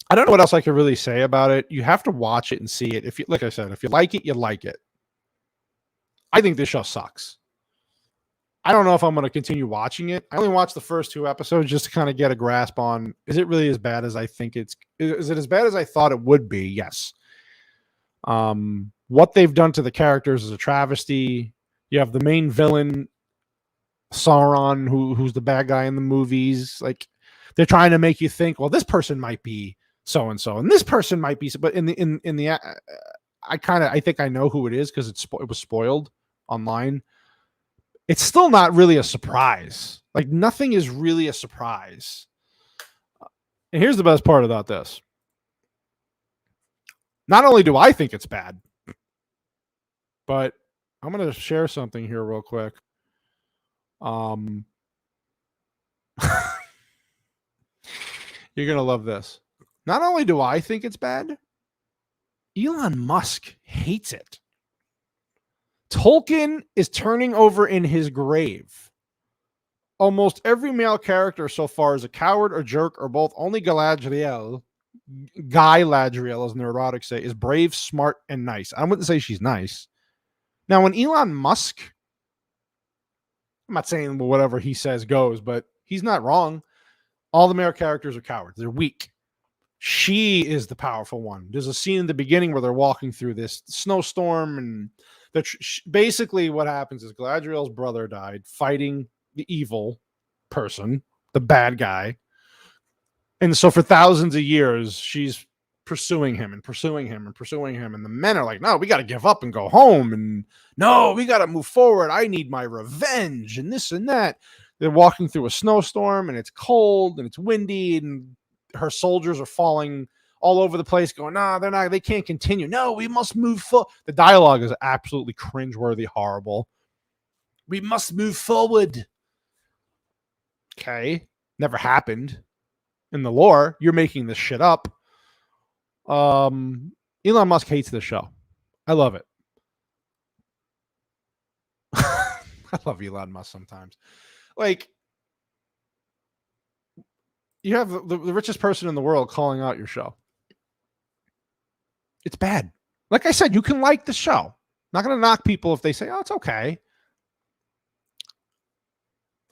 I don't know what else I could really say about it. You have to watch it and see it. Like I said, if you like it, you like it. I think this show sucks. I don't know if I'm going to continue watching it. I only watched the first 2 episodes just to kind of get a grasp on, is it really as bad as I think is it as bad as I thought it would be? Yes. What they've done to the characters is a travesty. You have the main villain, Sauron, who's the bad guy in the movies. Like, they're trying to make you think, well, this person might be so and so, and this person might be. But I think I know who it is because it was spoiled online. It's still not really a surprise. Like, nothing is really a surprise. And here's the best part about this. Not only do I think it's bad, but I'm going to share something here real quick. You're going to love this. Not only do I think it's bad, Elon Musk hates it. Tolkien is turning over in his grave. Almost every male character so far is a coward or jerk or both. Only Galadriel, as neurotics say, is brave, smart, and nice. I wouldn't say she's nice. Now, when Elon Musk, I'm not saying whatever he says goes, but he's not wrong. All the male characters are cowards. They're weak. She is the powerful one. There's a scene in the beginning where they're walking through this snowstorm, and basically what happens is Galadriel's brother died fighting the evil person, the bad guy. And so for thousands of years, she's pursuing him and pursuing him and pursuing him. And the men are like, no, we got to give up and go home. And no, we got to move forward. I need my revenge and this and that. They're walking through a snowstorm and it's cold and it's windy and her soldiers are falling all over the place going, nah, they can't continue. No, we must move forward. The dialogue is absolutely cringeworthy, horrible. We must move forward. Okay. Never happened in the lore. You're making this shit up. Elon Musk hates this show. I love it. I love Elon Musk sometimes. Like, you have the richest person in the world calling out your show. It's bad. Like I said, you can like the show. Not going to knock people if they say, oh, it's okay.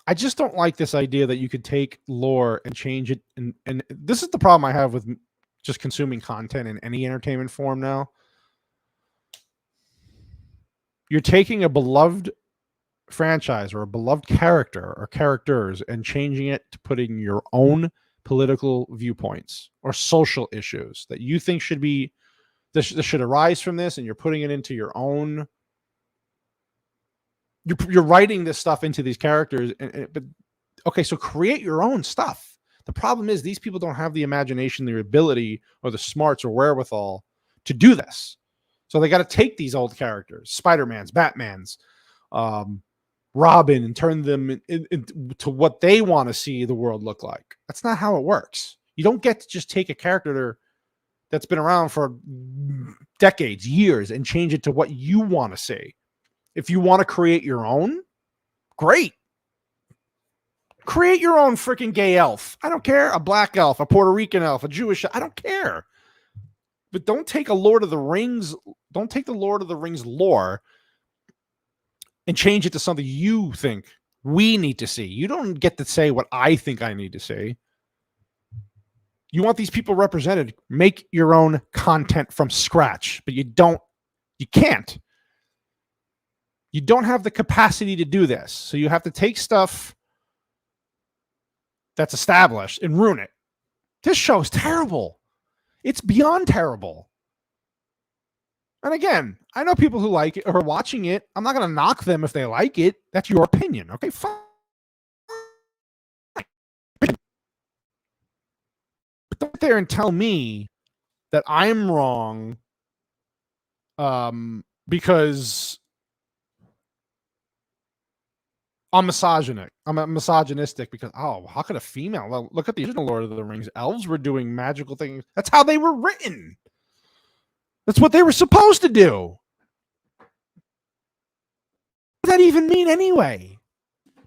I just don't like this idea that you could take lore and change it. And this is the problem I have with just consuming content in any entertainment form now. You're taking a beloved franchise or a beloved character or characters and changing it to putting your own political viewpoints or social issues that you think should be, this should arise from this, and you're putting it into your own. You're writing this stuff into these characters, but okay, so create your own stuff. The problem is these people don't have the imagination, the ability, or the smarts or wherewithal to do this. So they got to take these old characters, Spider-Man's, Batman's, Robin, and turn them into what they want to see the world look like. That's not how it works. You don't get to just take a character that's been around for decades, years, and change it to what you want to see. If you want to create your own, great. Create your own freaking gay elf. I don't care. A black elf, a Puerto Rican elf, a Jewish elf. I don't care. But don't take a Lord of the Rings. Don't take the Lord of the Rings lore and change it to something you think we need to see. You don't get to say what I think I need to see. You want these people represented. Make your own content from scratch, but you can't. You don't have the capacity to do this. So you have to take stuff that's established and ruin it. This show is terrible. It's beyond terrible. And again, I know people who like it or are watching it. I'm not going to knock them if they like it. That's your opinion. Okay, fine. But don't sit there and tell me that I'm wrong because I'm misogynistic. I'm misogynistic because, oh, how could a female? Well, look at the original Lord of the Rings. Elves were doing magical things. That's how they were written. That's what they were supposed to do. What does that even mean anyway?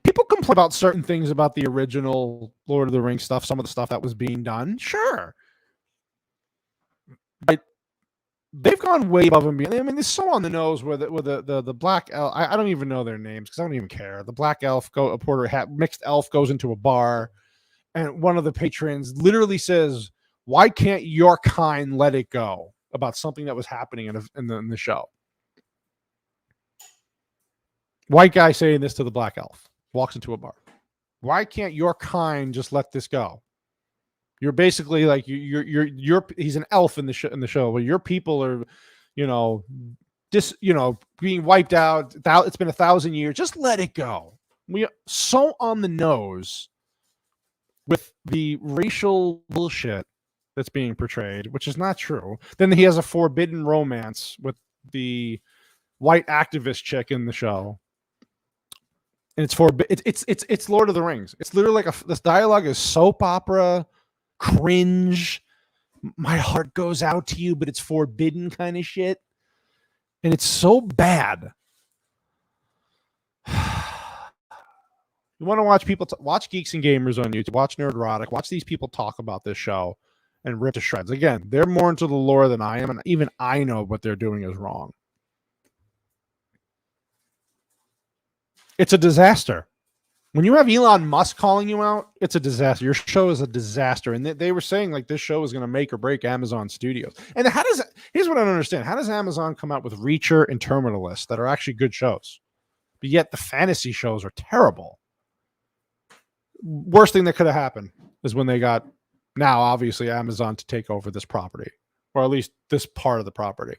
People complain about certain things about the original Lord of the Rings stuff, some of the stuff that was being done. Sure. But they've gone way above and beyond. I mean, it's so on the nose where the black elf. I don't even know their names because I don't even care. The black elf, a Porter hat, mixed elf goes into a bar, and one of the patrons literally says, "Why can't your kind let it go?" About something that was happening in the show. White guy saying this to the black elf walks into a bar. Why can't your kind just let this go? You're basically like you're he's an elf in the show where your people are, being wiped out. It's been 1,000 years. Just let it go. We are so on the nose with the racial bullshit that's being portrayed, which is not true. Then he has a forbidden romance with the white activist chick in the show. And it's Lord of the Rings. It's literally like this dialogue is soap opera, cringe. My heart goes out to you, but it's forbidden kind of shit. And it's so bad. You want to watch people watch Geeks and Gamers on YouTube, watch Nerdrotic, watch these people talk about this show and rip to shreds. Again, they're more into the lore than I am, and even I know what they're doing is wrong. It's a disaster. When you have Elon Musk calling you out, it's a disaster. Your show is a disaster. And they were saying like this show is going to make or break Amazon Studios. And here's what I don't understand. How does Amazon come out with Reacher and Terminalist that are actually good shows? But yet the fantasy shows are terrible. Worst thing that could have happened is when they got now obviously Amazon to take over this property. or at least this part of the property.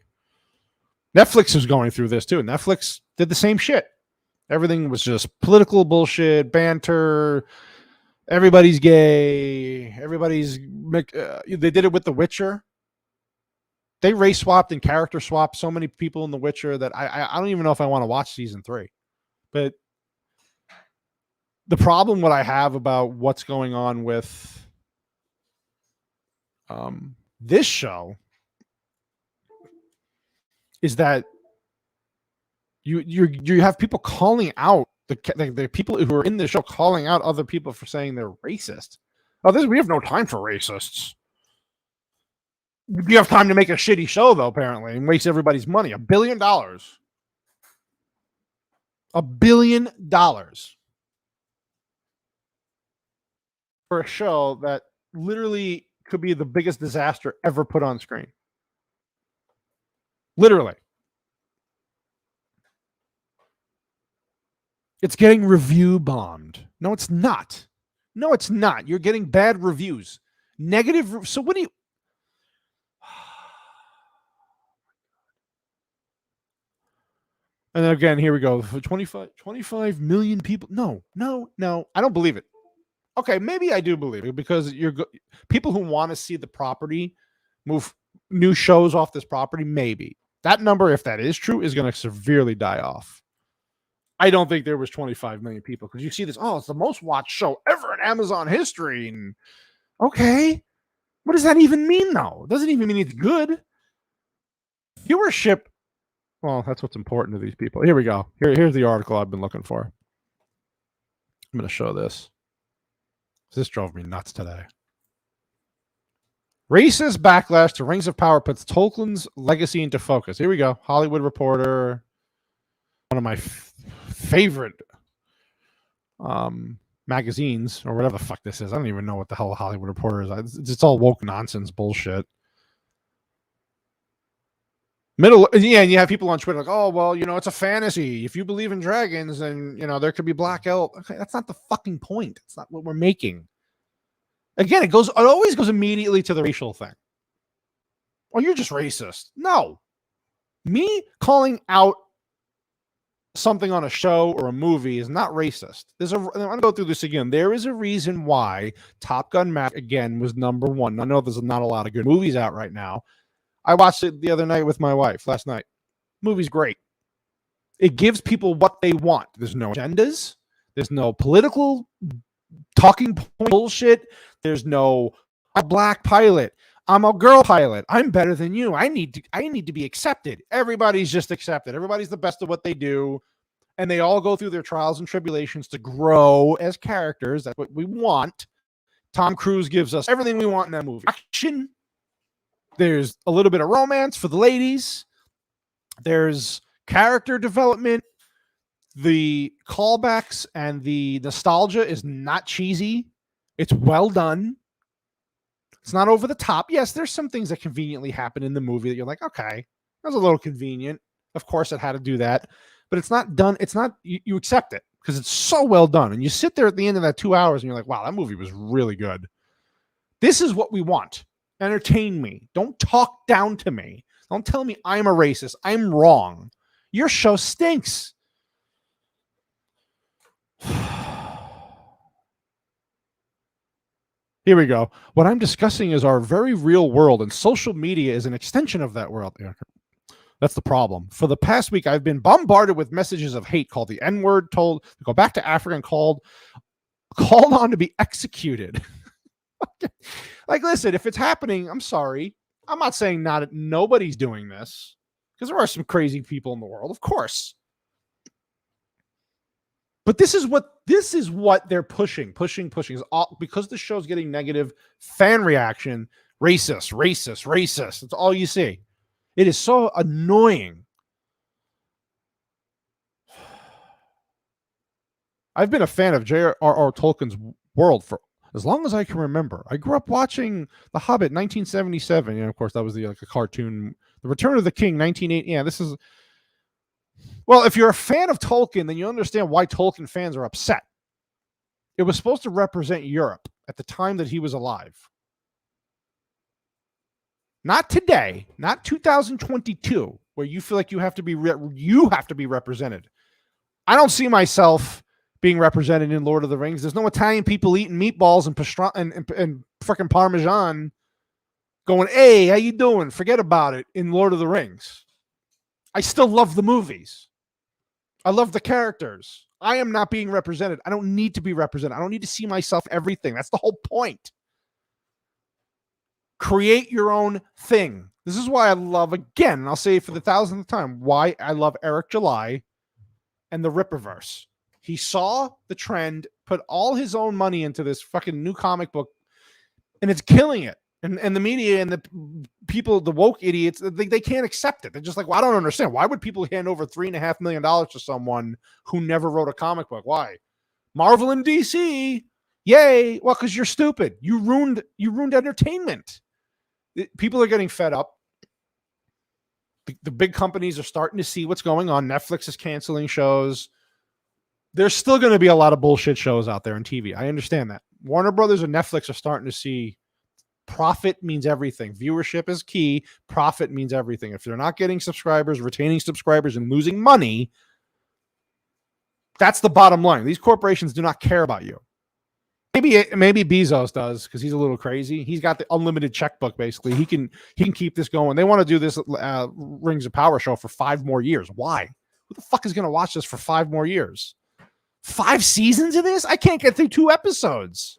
Netflix is going through this too. Netflix did the same shit. Everything was just political bullshit, banter. Everybody's gay. Everybody's. They did it with The Witcher. They race swapped and character swapped so many people in The Witcher that I don't even know if I want to watch season 3. But the problem what I have about what's going on with this show is that you have people calling out the people who are in the show calling out other people for saying they're racist. Oh, we have no time for racists. You have time to make a shitty show though, apparently, and waste everybody's money. $1 billion. $1 billion for a show that literally could be the biggest disaster ever put on screen. Literally. It's getting review bombed. No, it's not. No, it's not. You're getting bad reviews. Negative. So what do you... And then again, here we go. 25 million people. No. I don't believe it. Okay, maybe I do believe it because people who want to see the property move new shows off this property, maybe. That number, if that is true, is going to severely die off. I don't think there was 25 million people because you see this, it's the most watched show ever in Amazon history. And okay, what does that even mean though? It doesn't even mean it's good. Viewership, well, that's what's important to these people. Here we go. Here's the article I've been looking for. I'm going to show this. This drove me nuts today. Racist backlash to Rings of Power puts Tolkien's legacy into focus. Here we go. Hollywood Reporter. One of my favorite magazines, or whatever the fuck this is. I don't even know what the hell Hollywood Reporter is. It's all woke nonsense bullshit. And you have people on Twitter like, oh, well, it's a fantasy. If you believe in dragons, then, there could be black elf. Okay, that's not the fucking point. It's not what we're making. Again, it always goes immediately to the racial thing. Oh, you're just racist. No. Me calling out something on a show or a movie is not racist. I'm going to go through this again. There is a reason why Top Gun Maverick, again, was number 1. I know there's not a lot of good movies out right now. I watched it the other night with my wife, last night. Movie's great. It gives people what they want. There's no agendas. There's no political talking point bullshit. There's no, I'm a black pilot. I'm a girl pilot. I'm better than you. I need to be accepted. Everybody's just accepted. Everybody's the best at what they do. And they all go through their trials and tribulations to grow as characters. That's what we want. Tom Cruise gives us everything we want in that movie. Action. There's a little bit of romance for the ladies. There's character development. The callbacks and the nostalgia is not cheesy. It's well done. It's not over the top. Yes, there's some things that conveniently happen in the movie that you're like, okay, that was a little convenient. Of course, it had to do that. But it's not done. It's not, you accept it because it's so well done. And you sit there at the end of that 2 hours and you're like, wow, that movie was really good. This is what we want. Entertain me. Don't talk down to me. Don't tell me I'm a racist. I'm wrong. Your show stinks. Here we go. What I'm discussing is our very real world, and social media is an extension of that world. That's the problem. For the past week, I've been bombarded with messages of hate, called the N-word, told to go back to Africa, and called on to be executed. Like, listen, if it's happening, I'm sorry. I'm not saying nobody's doing this, because there are some crazy people in the world, of course. But this is what they're pushing is all, because the show's getting negative fan reaction. Racist. That's all you see. It is so annoying. I've been a fan of J.R.R. Tolkien's world for as long as I can remember. I grew up watching The Hobbit, 1977. Of course, that was a cartoon. The Return of the King, 1980. Yeah, this is. Well, if you're a fan of Tolkien, then you understand why Tolkien fans are upset. It was supposed to represent Europe at the time that he was alive. Not today, not 2022, where you feel like you have to be represented. I don't see myself being represented in Lord of the Rings. There's no Italian people eating meatballs and freaking Parmesan going, hey, how you doing? Forget about it in Lord of the Rings. I still love the movies. I love the characters. I am not being represented. I don't need to be represented. I don't need to see myself everything. That's the whole point. Create your own thing. This is why I love, again, and I'll say it for the 1000th time, why I love Eric July and the Rippaverse. He saw the trend, put all his own money into this fucking new comic book, and it's killing it. And the media and the people, the woke idiots, they can't accept it. They're just like, well, I don't understand. Why would people hand over $3.5 million to someone who never wrote a comic book? Why? Marvel and DC, yay! Well, because you're stupid. You ruined entertainment. People are getting fed up. The big companies are starting to see what's going on. Netflix is canceling shows. There's still going to be a lot of bullshit shows out there on TV. I understand that. Warner Brothers and Netflix are starting to see profit means everything. Viewership is key. Profit means everything. If they're not getting subscribers, retaining subscribers, and losing money, that's the bottom line. These corporations do not care about you. Maybe Bezos does because he's a little crazy. He's got the unlimited checkbook. Basically, he can keep this going. They want to do this Rings of Power show for 5 more years. Why? Who the fuck is going to watch this for 5 more years? 5 seasons of this? I can't get through 2 episodes.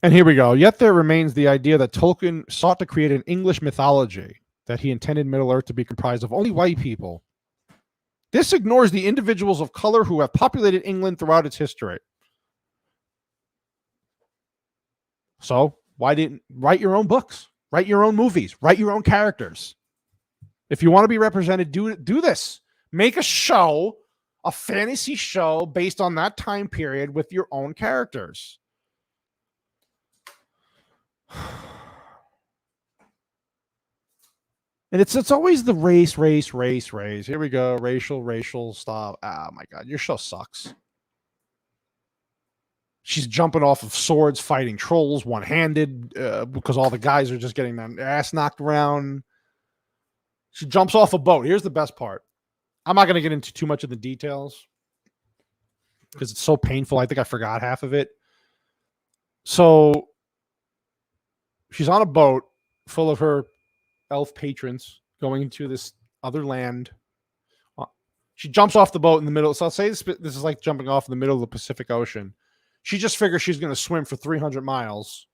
And here we go. Yet there remains the idea that Tolkien sought to create an English mythology, that he intended Middle-earth to be comprised of only white people. This ignores the individuals of color who have populated England throughout its history. So why didn't write your own books, write your own movies, write your own characters? If you want to be represented, do this. Make a show, a fantasy show based on that time period with your own characters. And it's always the race. Here we go. Racial stuff. Oh my God, your show sucks. She's jumping off of swords, fighting trolls one-handed because all the guys are just getting their ass knocked around. She jumps off a boat. Here's the best part. I'm not going to get into too much of the details because it's so painful. I think I forgot half of it. So she's on a boat full of her elf patrons going into this other land. She jumps off the boat in the middle. So I'll say this is like jumping off in the middle of the Pacific Ocean. She just figures she's going to swim for 300 miles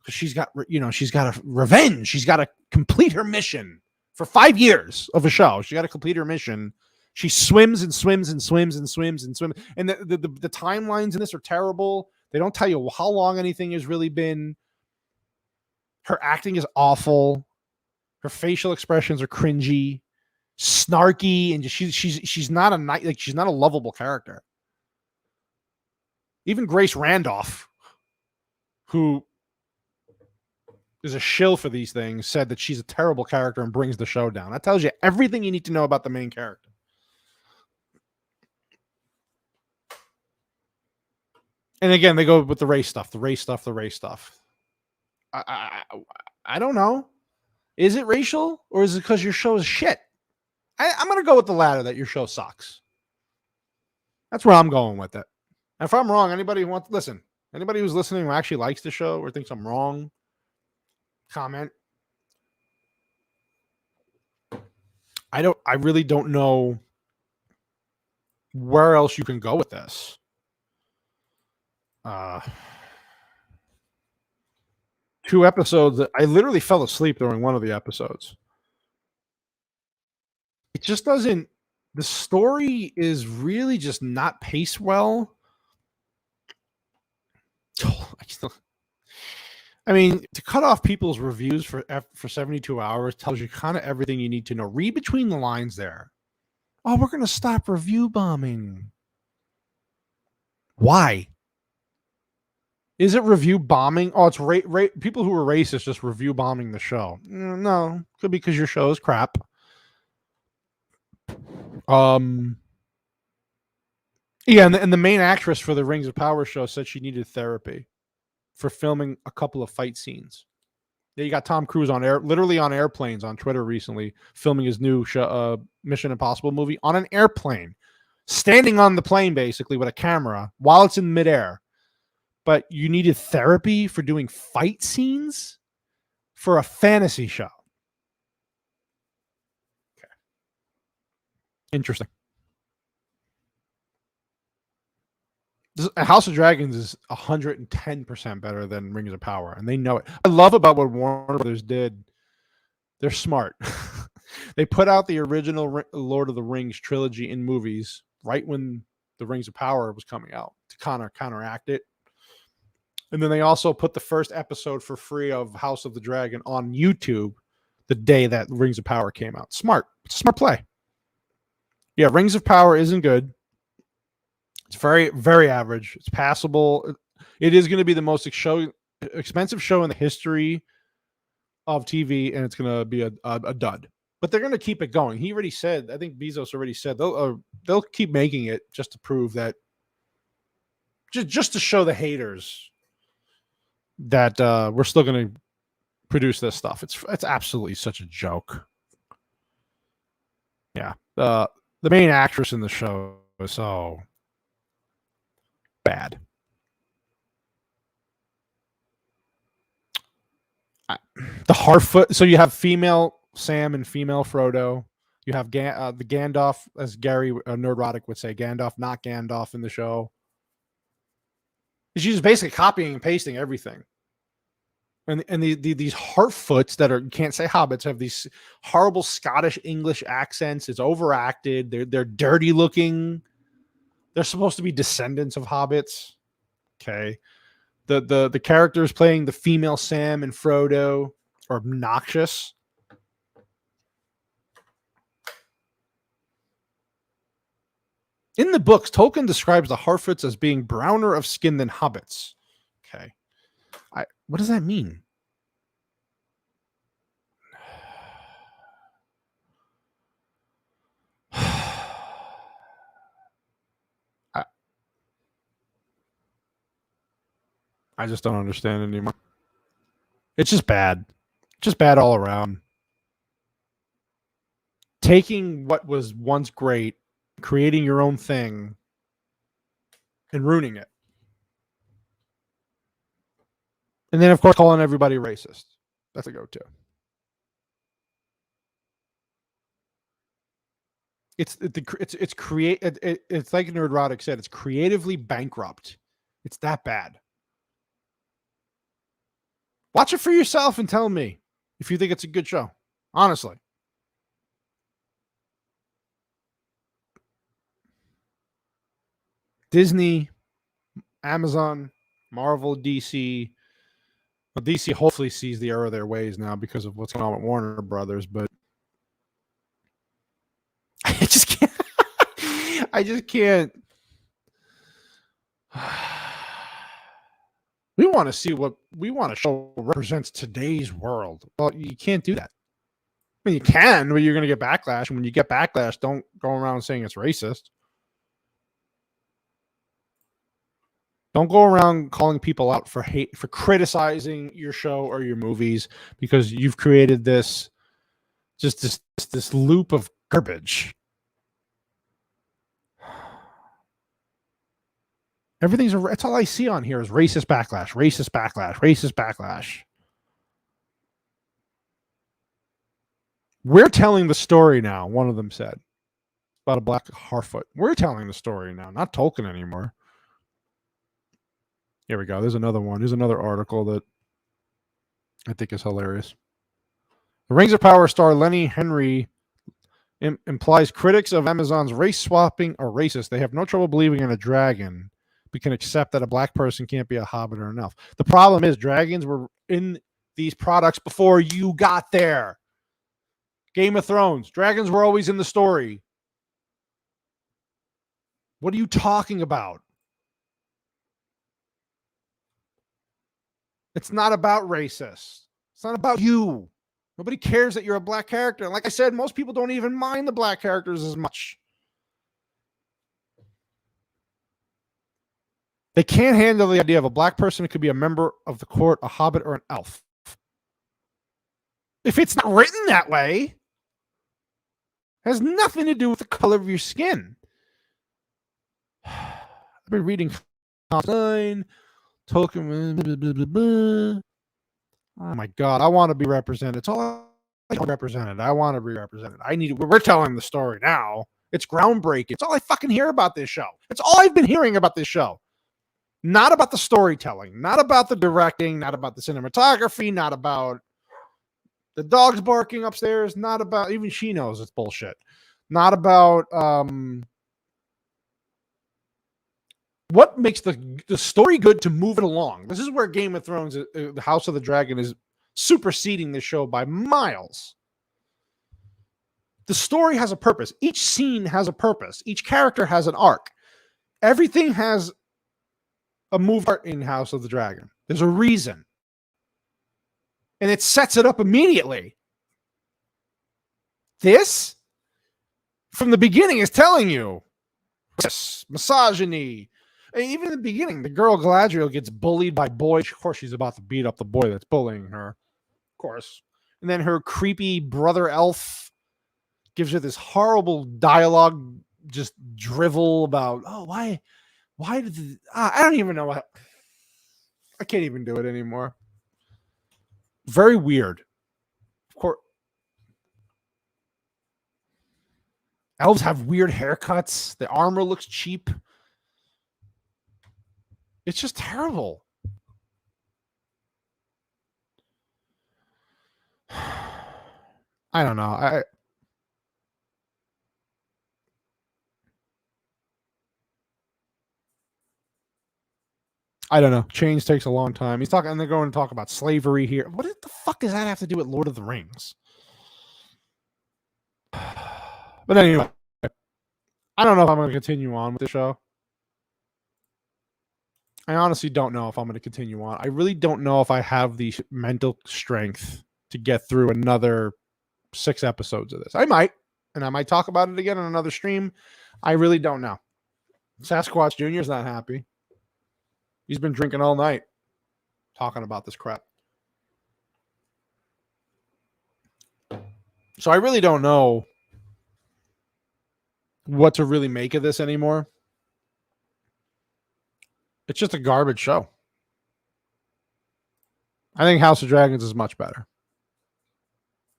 because she's got a revenge. She's got to complete her mission for 5 years of a show. She got to complete her mission. She swims and swims and swims and swims and swims. And the timelines in this are terrible. They don't tell you how long anything has really been. Her acting is awful. Her facial expressions are cringy, snarky, and she's not she's not a lovable character. Even Grace Randolph, who is a shill for these things, said that she's a terrible character and brings the show down. That tells you everything you need to know about the main character. And again, they go with the race stuff. I don't know. Is it racial or is it because your show is shit? I'm going to go with the latter, that your show sucks. That's where I'm going with it. And if I'm wrong, anybody who's listening who actually likes the show or thinks I'm wrong, comment. I really don't know where else you can go with this. 2 episodes. I literally fell asleep during one of the episodes. It just doesn't. The story is really just not paced well. I mean, to cut off people's reviews for 72 hours tells you kind of everything you need to know. Read between the lines there. Oh, we're going to stop review bombing. Why? Is it review bombing? Oh, it's people who are racist just review bombing the show. No, could be because your show is crap. Yeah, and the main actress for the Rings of Power show said she needed therapy. for filming a couple of fight scenes. Yeah, you got Tom Cruise literally on airplanes on Twitter recently, filming his new Mission Impossible movie on an airplane, standing on the plane basically with a camera while it's in midair. But you needed therapy for doing fight scenes for a fantasy show. Okay. Interesting. House of Dragons is 110% better than Rings of Power, and they know it. I love about what Warner Brothers did. They're smart. They put out the original Lord of the Rings trilogy in movies right when the Rings of Power was coming out to counteract it. And then they also put the first episode for free of House of the Dragon on YouTube the day that Rings of Power came out. Smart. It's a smart play. Yeah, Rings of Power isn't good. It's very, very average. It's passable. It is going to be the most expensive show in the history of TV, and it's going to be a dud. But they're going to keep it going. He already said, I think Bezos already said, they'll keep making it just to prove that, just to show the haters that we're still going to produce this stuff. It's absolutely such a joke. Yeah. The main actress in the show is so bad. The Harfoot. So you have female Sam and female Frodo. You have the Gandalf, as Gary Nerdrotic would say, Gandalf, not Gandalf in the show. She's just basically copying and pasting everything. And these Harfoots that you can't say hobbits, have these horrible Scottish English accents. It's overacted. They're dirty looking. They're supposed to be descendants of hobbits. Okay. The characters playing the female Sam and Frodo are obnoxious. In the books, Tolkien describes the Harfoots as being browner of skin than hobbits. Okay. What does that mean? I just don't understand anymore. It's just bad. Just bad all around. Taking what was once great, creating your own thing, and ruining it. And then, of course, calling everybody racist. That's a go-to. It's like Nerdrotic said, it's creatively bankrupt. It's that bad. Watch it for yourself and tell me if you think it's a good show. Honestly. Disney, Amazon, Marvel, DC. Well, DC hopefully sees the error of their ways now because of what's going on with Warner Brothers, but I just can't. I just can't. We want to see what we want to show represents today's world. Well, you can't do that. I mean, you can, but you're going to get backlash. And when you get backlash, don't go around saying it's racist. Don't go around calling people out for hate, for criticizing your show or your movies because you've created this loop of garbage. That's all I see on here is racist backlash, racist backlash, racist backlash. We're telling the story now, one of them said, about a black Harfoot. We're telling the story now, not Tolkien anymore. Here we go. There's another one. There's another article that I think is hilarious. The Rings of Power star Lenny Henry implies critics of Amazon's race swapping are racist. They have no trouble believing in a dragon, but can accept that a black person can't be a hobbit or enough. The problem is dragons were in these products before you got there. Game of Thrones. Dragons were always in the story. What are you talking about? It's not about racist. It's not about you. Nobody cares that you're a black character. And like I said, most people don't even mind the black characters as much. They can't handle the idea of a black person who could be a member of the court, a hobbit, or an elf. If it's not written that way, it has nothing to do with the color of your skin. I've been reading Tolkien. Oh my God, I want to be represented. It's all I want represented. I want to be represented. We're telling the story now. It's groundbreaking. It's all I fucking hear about this show. It's all I've been hearing about this show. Not about the storytelling, not about the directing, not about the cinematography, not about the dogs barking upstairs, not about, even she knows it's bullshit. Not about what makes the story good to move it along. This is where Game of Thrones, the House of the Dragon, is superseding this show by miles. The story has a purpose. Each scene has a purpose. Each character has an arc. Everything has a move art in House of the Dragon. There's a reason. And it sets it up immediately. This, from the beginning, is telling you this, misogyny. And even in the beginning, the girl Galadriel gets bullied by boys. Of course, she's about to beat up the boy that's bullying her. Of course. And then her creepy brother elf gives her this horrible dialogue, just drivel about, oh, why did I don't even know what. I can't even do it anymore. Very weird. Of course, elves have weird haircuts. The armor looks cheap. It's just terrible. I don't know. I don't know. Change takes a long time. He's talking, and they're going to talk about slavery here. What the fuck does that have to do with Lord of the Rings? But anyway, I don't know if I'm going to continue on with the show. I honestly don't know if I'm going to continue on. I really don't know if I have the mental strength to get through another 6 episodes of this. I might, and I might talk about it again on another stream. I really don't know. Sasquatch Jr. is not happy. He's been drinking all night talking about this crap. So I really don't know what to really make of this anymore. It's just a garbage show. I think House of Dragons is much better.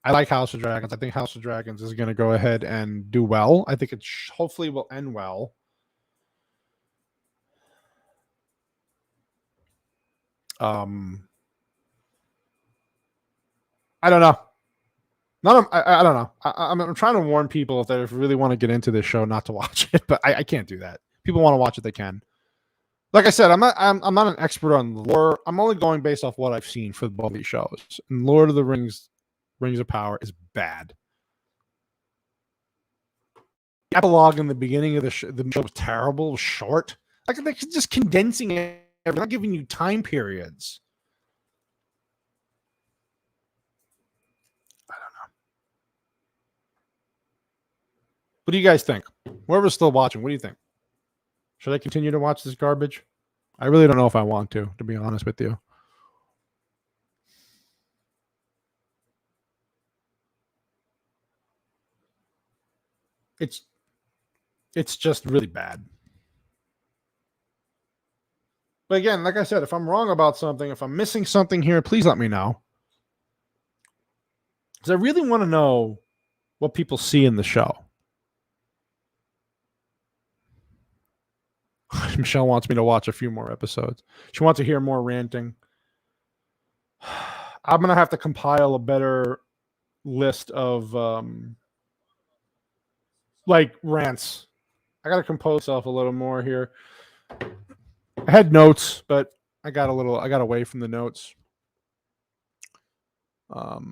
I like House of Dragons. I think House of Dragons is going to go ahead and do well. I think it hopefully will end well. I don't know. I don't know. I'm trying to warn people if they really want to get into this show not to watch it, but I can't do that. People want to watch it, they can. Like I said, I'm not an expert on lore. I'm only going based off what I've seen for both these shows. And Lord of the Rings, Rings of Power is bad. The epilogue in the beginning of the show was terrible, was short. Like they're just condensing it. They're not giving you time periods. I don't know. What do you guys think? Whoever's still watching, what do you think? Should I continue to watch this garbage? I really don't know if I want to be honest with you. It's just really bad. But again, like I said, if I'm wrong about something, if I'm missing something here, please let me know. Because I really want to know what people see in the show. Michelle wants me to watch a few more episodes. She wants to hear more ranting. I'm going to have to compile a better list of like rants. I got to compose myself a little more here. I had notes, but I got away from the notes. So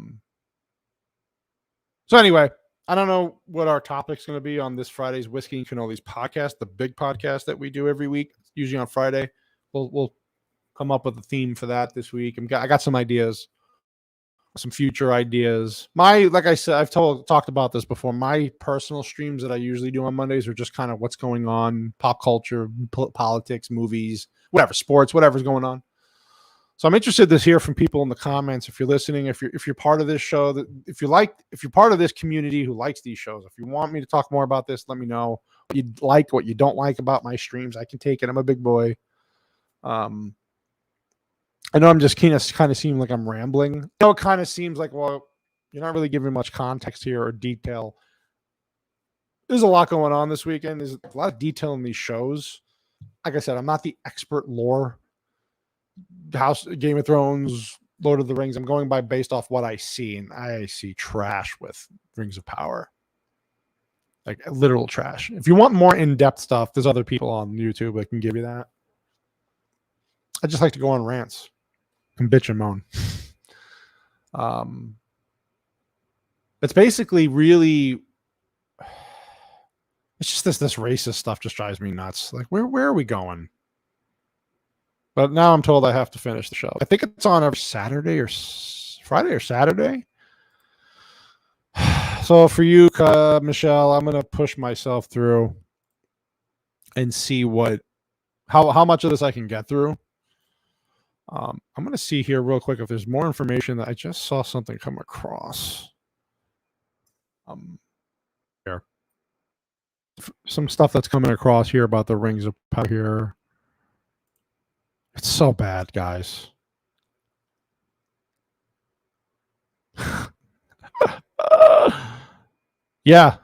anyway, I don't know what our topic's going to be on this Friday's Whiskey and Cannolis podcast, the big podcast that we do every week, usually on Friday. We'll come up with a theme for that this week. I got some ideas, some future ideas. Like I said, I've talked about this before. My personal streams that I usually do on Mondays are just kind of what's going on, pop culture, politics, movies, whatever, sports, whatever's going on. So I'm interested to hear from people in the comments. If you're listening, if you're part of this show, if you're part of this community who likes these shows, if you want me to talk more about this, let me know what you like, what you don't like about my streams. I can take it. I'm a big boy. I know I'm just kind of seem like I'm rambling. I know it kind of seems like, well, you're not really giving much context here or detail. There's a lot going on this weekend. There's a lot of detail in these shows. Like I said, I'm not the expert lore. Game of Thrones, Lord of the Rings. I'm going by based off what I see, and I see trash with Rings of Power. Like literal trash. If you want more in-depth stuff, there's other people on YouTube that can give you that. I just like to go on rants and bitch and moan. It's basically really, it's just this racist stuff just drives me nuts. Like, where are we going? But now I'm told I have to finish the show. I think it's on every Saturday or Friday or Saturday. So for you, Michelle, I'm going to push myself through and see how much of this I can get through. I'm going to see here real quick if there's more information that I just saw something come across. Here. Some stuff that's coming across here about the Rings of Power here. It's so bad, guys. Yeah.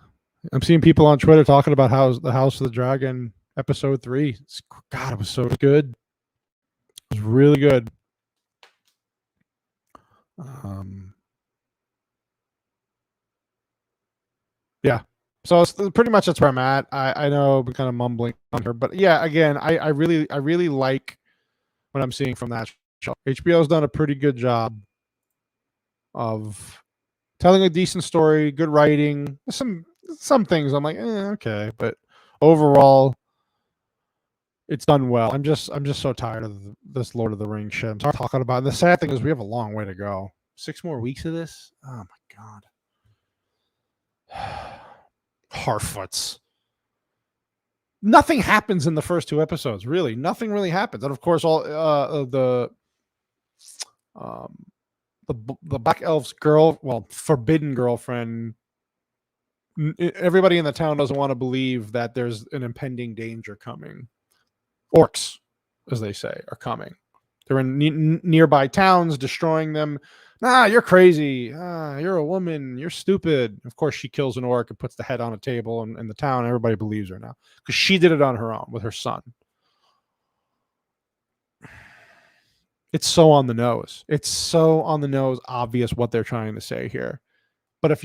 I'm seeing people on Twitter talking about how the House of the Dragon episode 3. God, it was so good. It was really good. Yeah. So it's pretty much that's where I'm at. I know I'm kind of mumbling on here, but yeah, again, I really like what I'm seeing from that show. HBO's done a pretty good job of telling a decent story, good writing. Some things I'm like, okay, but overall, it's done well. I'm just so tired of this Lord of the Rings shit. I'm talking about. And the sad thing is, we have a long way to go. 6 more weeks of this. Oh my god. Harfoots. Nothing happens in the first 2 episodes. Really, nothing really happens. And of course, all the Black Elf's forbidden girlfriend. Everybody in the town doesn't want to believe that there's an impending danger coming. Orcs, as they say, are coming. They're in nearby towns, destroying them. Nah, you're crazy. You're a woman. You're stupid. Of course, she kills an orc and puts the head on a table in the town. Everybody believes her now because she did it on her own with her son. It's so on the nose. It's so on the nose, obvious what they're trying to say here. But if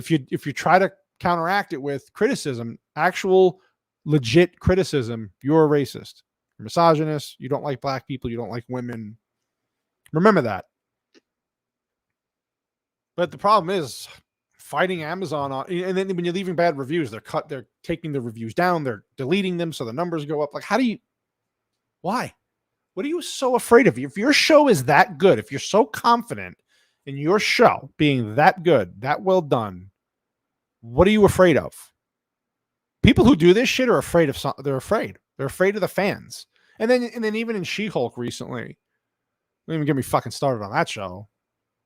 you try to counteract it with criticism, actual legit criticism, you're a racist. You're a misogynist. You don't like black people. You don't like women. Remember that. But the problem is fighting Amazon on, and then when you're leaving bad reviews, they're taking the reviews down, they're deleting them so the numbers go up. Like, why? What are you so afraid of? If your show is that good, if you're so confident in your show being that good, that well done, what are you afraid of? People who do this shit are afraid of something. They're afraid. They're afraid of the fans. And then even in She-Hulk recently, don't even get me fucking started on that show.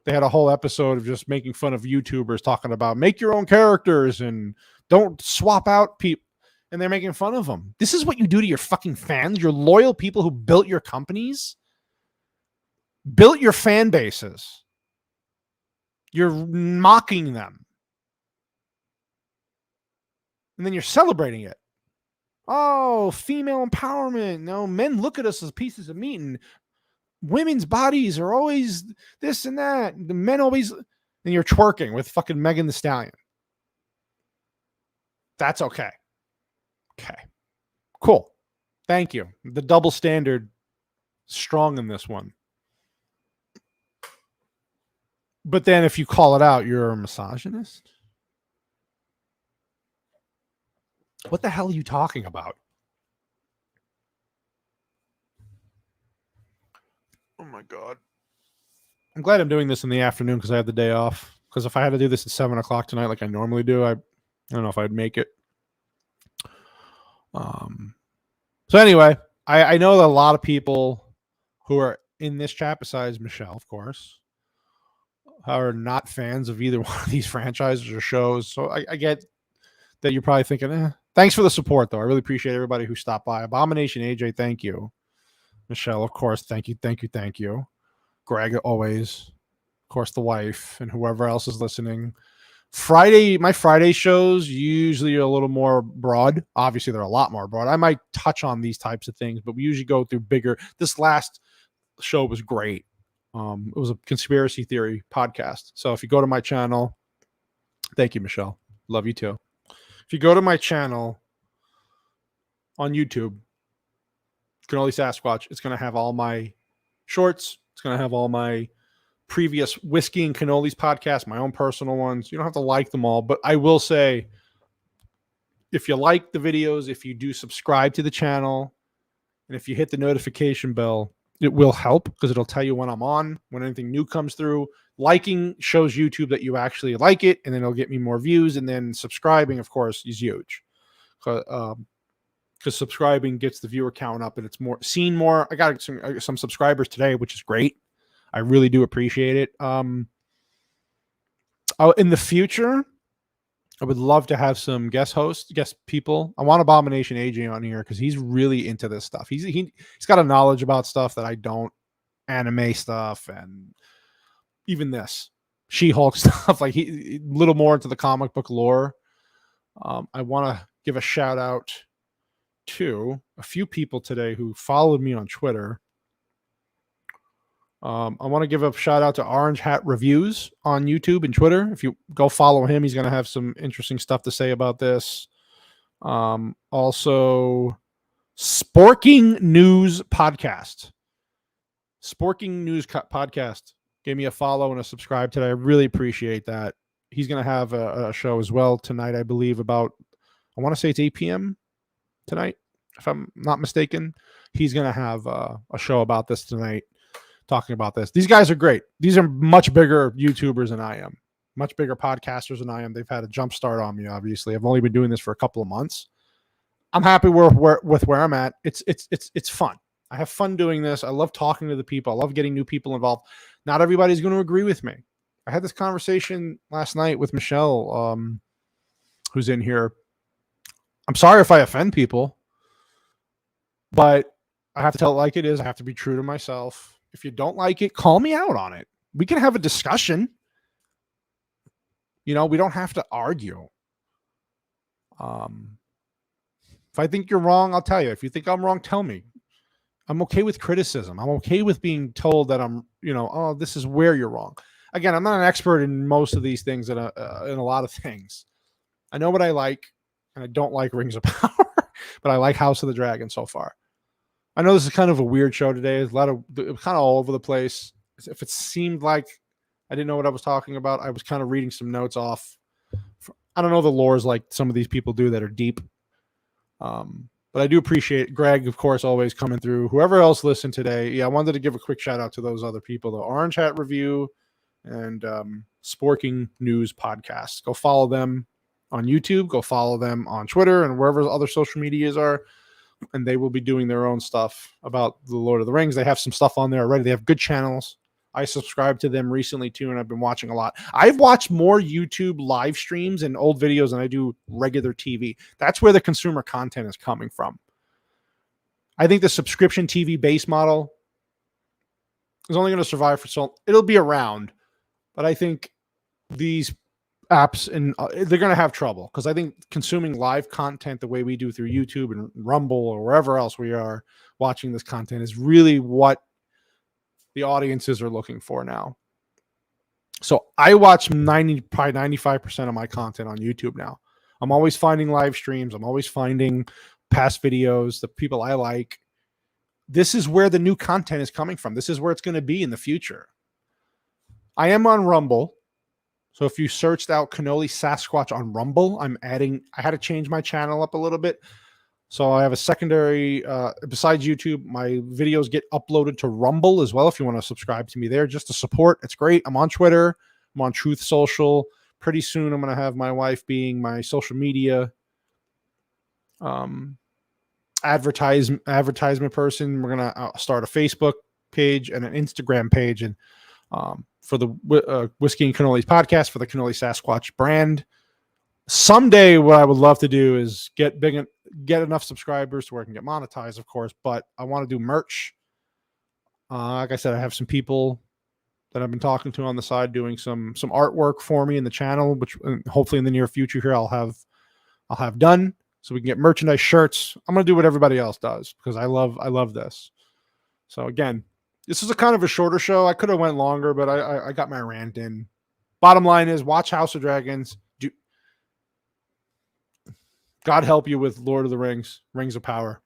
They had a whole episode of just making fun of YouTubers talking about make your own characters and don't swap out people. And they're making fun of them. This is what you do to your fucking fans, your loyal people who built your companies, built your fan bases. You're mocking them. And then you're celebrating it. Oh, female empowerment. No, men look at us as pieces of meat, and women's bodies are always this and that. The men always, and you're twerking with fucking Megan Thee Stallion. That's okay. Okay. Cool. Thank you. The double standard strong in this one. But then if you call it out, you're a misogynist. What the hell are you talking about? Oh my God. I'm glad I'm doing this in the afternoon because I have the day off. Because if I had to do this at 7 o'clock tonight, like I normally do, I don't know if I'd make it. So anyway, I know that a lot of people who are in this chat, besides Michelle, of course, are not fans of either one of these franchises or shows. So I get that you're probably thinking, thanks for the support, though. I really appreciate everybody who stopped by. Abomination AJ, thank you. Michelle, of course, thank you. Greg, always. Of course, the wife and whoever else is listening. My Friday shows usually are a little more broad. Obviously, they're a lot more broad. I might touch on these types of things, but we usually go through bigger. This last show was great. It was a conspiracy theory podcast. So if you go to my channel, thank you, Michelle. Love you too. If you go to my channel on YouTube, CannoliSasquatch, it's going to have all my shorts. It's going to have all my previous Whiskey and Cannolis podcasts, my own personal ones. You don't have to like them all, but I will say, if you like the videos, if you do subscribe to the channel, and if you hit the notification bell, it will help because it'll tell you when I'm on, when anything new comes through. Liking shows YouTube that you actually like it, and then it'll get me more views. And then subscribing, of course, is huge because subscribing gets the viewer count up and it's more seen more. I got some subscribers today, which is great. I really do appreciate it. In the future, I would love to have some guest people. I want Abomination AJ on here because he's really into this stuff. He's got a knowledge about stuff that I don't, anime stuff and even this She-Hulk stuff. Like he a little more into the comic book lore. I want to give a shout out to a few people today who followed me on Twitter. I want to give a shout out to Orange Hat Reviews on YouTube and Twitter. If you go follow him, he's going to have some interesting stuff to say about this. Also, Sporking News Podcast. Sporking News Podcast gave me a follow and a subscribe today. I really appreciate that. He's going to have a show as well tonight, I believe, about, I want to say it's 8 p.m. tonight, if I'm not mistaken. He's going to have a show about this tonight, talking about this. These guys are great. These are much bigger YouTubers than I am, much bigger podcasters than I am. They've had a jump start on me, obviously. I've only been doing this for a couple of months. I'm happy with where I'm at. It's fun. I have fun doing this. I love talking to the people. I love getting new people involved. Not everybody's going to agree with me. I had this conversation last night with Michelle, who's in here. I'm sorry if I offend people, but I have to tell it like it is. I have to be true to myself. If you don't like it, call me out on it. We can have a discussion. You know, we don't have to argue. If I think you're wrong, I'll tell you. If you think I'm wrong, tell me. I'm okay with criticism. I'm okay with being told that I'm, oh, this is where you're wrong. Again, I'm not an expert in most of these things, in a lot of things. I know what I like, and I don't like Rings of Power, but I like House of the Dragon so far. I know this is kind of a weird show today. There's a lot of kind of all over the place. If it seemed like I didn't know what I was talking about, I was kind of reading some notes off. I don't know the lores like some of these people do that are deep. But I do appreciate Greg, of course, always coming through. Whoever else listened today. Yeah, I wanted to give a quick shout out to those other people, the Orange Hat Review and Sporking News Podcast. Go follow them on YouTube. Go follow them on Twitter and wherever other social medias are. And they will be doing their own stuff about the Lord of the Rings. They have some stuff on there already. They have good channels. I subscribed to them recently too, and I've been watching a lot. I've watched more YouTube live streams and old videos than I do regular TV. That's where the consumer content is coming from. I think the subscription TV base model is only going to survive for so it'll be around, but I think these apps and they're going to have trouble because I think consuming live content the way we do through YouTube and Rumble or wherever else we are watching this content is really what the audiences are looking for now. So I watch probably 95% of my content on YouTube now. I'm always finding live streams. I'm always finding past videos, the people I like. This is where the new content is coming from. This is where it's going to be in the future. I am on Rumble. So if you searched out CannoliSasquatch on Rumble, I had to change my channel up a little bit. So I have a secondary, besides YouTube, my videos get uploaded to Rumble as well. If you want to subscribe to me there, just to support, it's great. I'm on Twitter. I'm on Truth Social. Pretty soon I'm going to have my wife being my social media advertisement person. We're gonna start a Facebook page and an Instagram page, and for the Whiskey and Cannolis podcast, for the CannoliSasquatch brand. Someday, what I would love to do is get enough subscribers to where I can get monetized, of course. But I want to do merch. Like I said, I have some people that I've been talking to on the side doing some artwork for me in the channel, which hopefully in the near future here I'll have done, so we can get merchandise, shirts. I'm gonna do what everybody else does because I love this. So again, this is a kind of a shorter show. I could have went longer, but I got my rant in. Bottom line is, watch House of Dragons. God help you with Lord of the Rings, Rings of Power.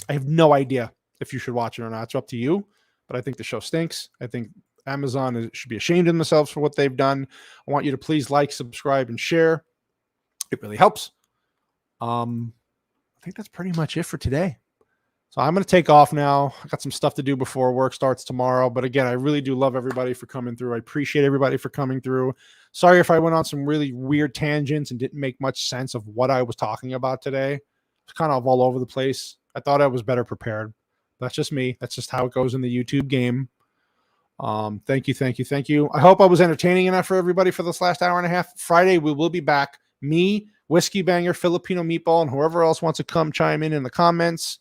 I have no idea if you should watch it or not. It's up to you, but I think the show stinks. I think Amazon should be ashamed of themselves for what they've done. I want you to please like, subscribe, and share. It really helps. I think that's pretty much it for today. So I'm going to take off now. I got some stuff to do before work starts tomorrow. But again, I really do love everybody for coming through. I appreciate everybody for coming through. Sorry if I went on some really weird tangents and didn't make much sense of what I was talking about today. It's kind of all over the place. I thought I was better prepared. That's just me. That's just how it goes in the YouTube game. Thank you. I hope I was entertaining enough for everybody for this last hour and a half. Friday, we will be back. Me, Whiskey Banger, Filipino Meatball, and whoever else wants to come chime in the comments.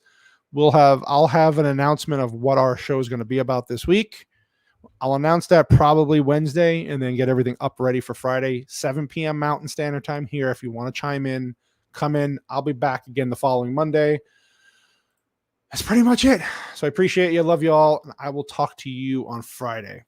I'll have an announcement of what our show is going to be about this week. I'll announce that probably Wednesday and then get everything up ready for Friday, 7 p.m. Mountain Standard Time here. If you want to chime in, come in. I'll be back again the following Monday. That's pretty much it. So I appreciate you. Love you all. And I will talk to you on Friday.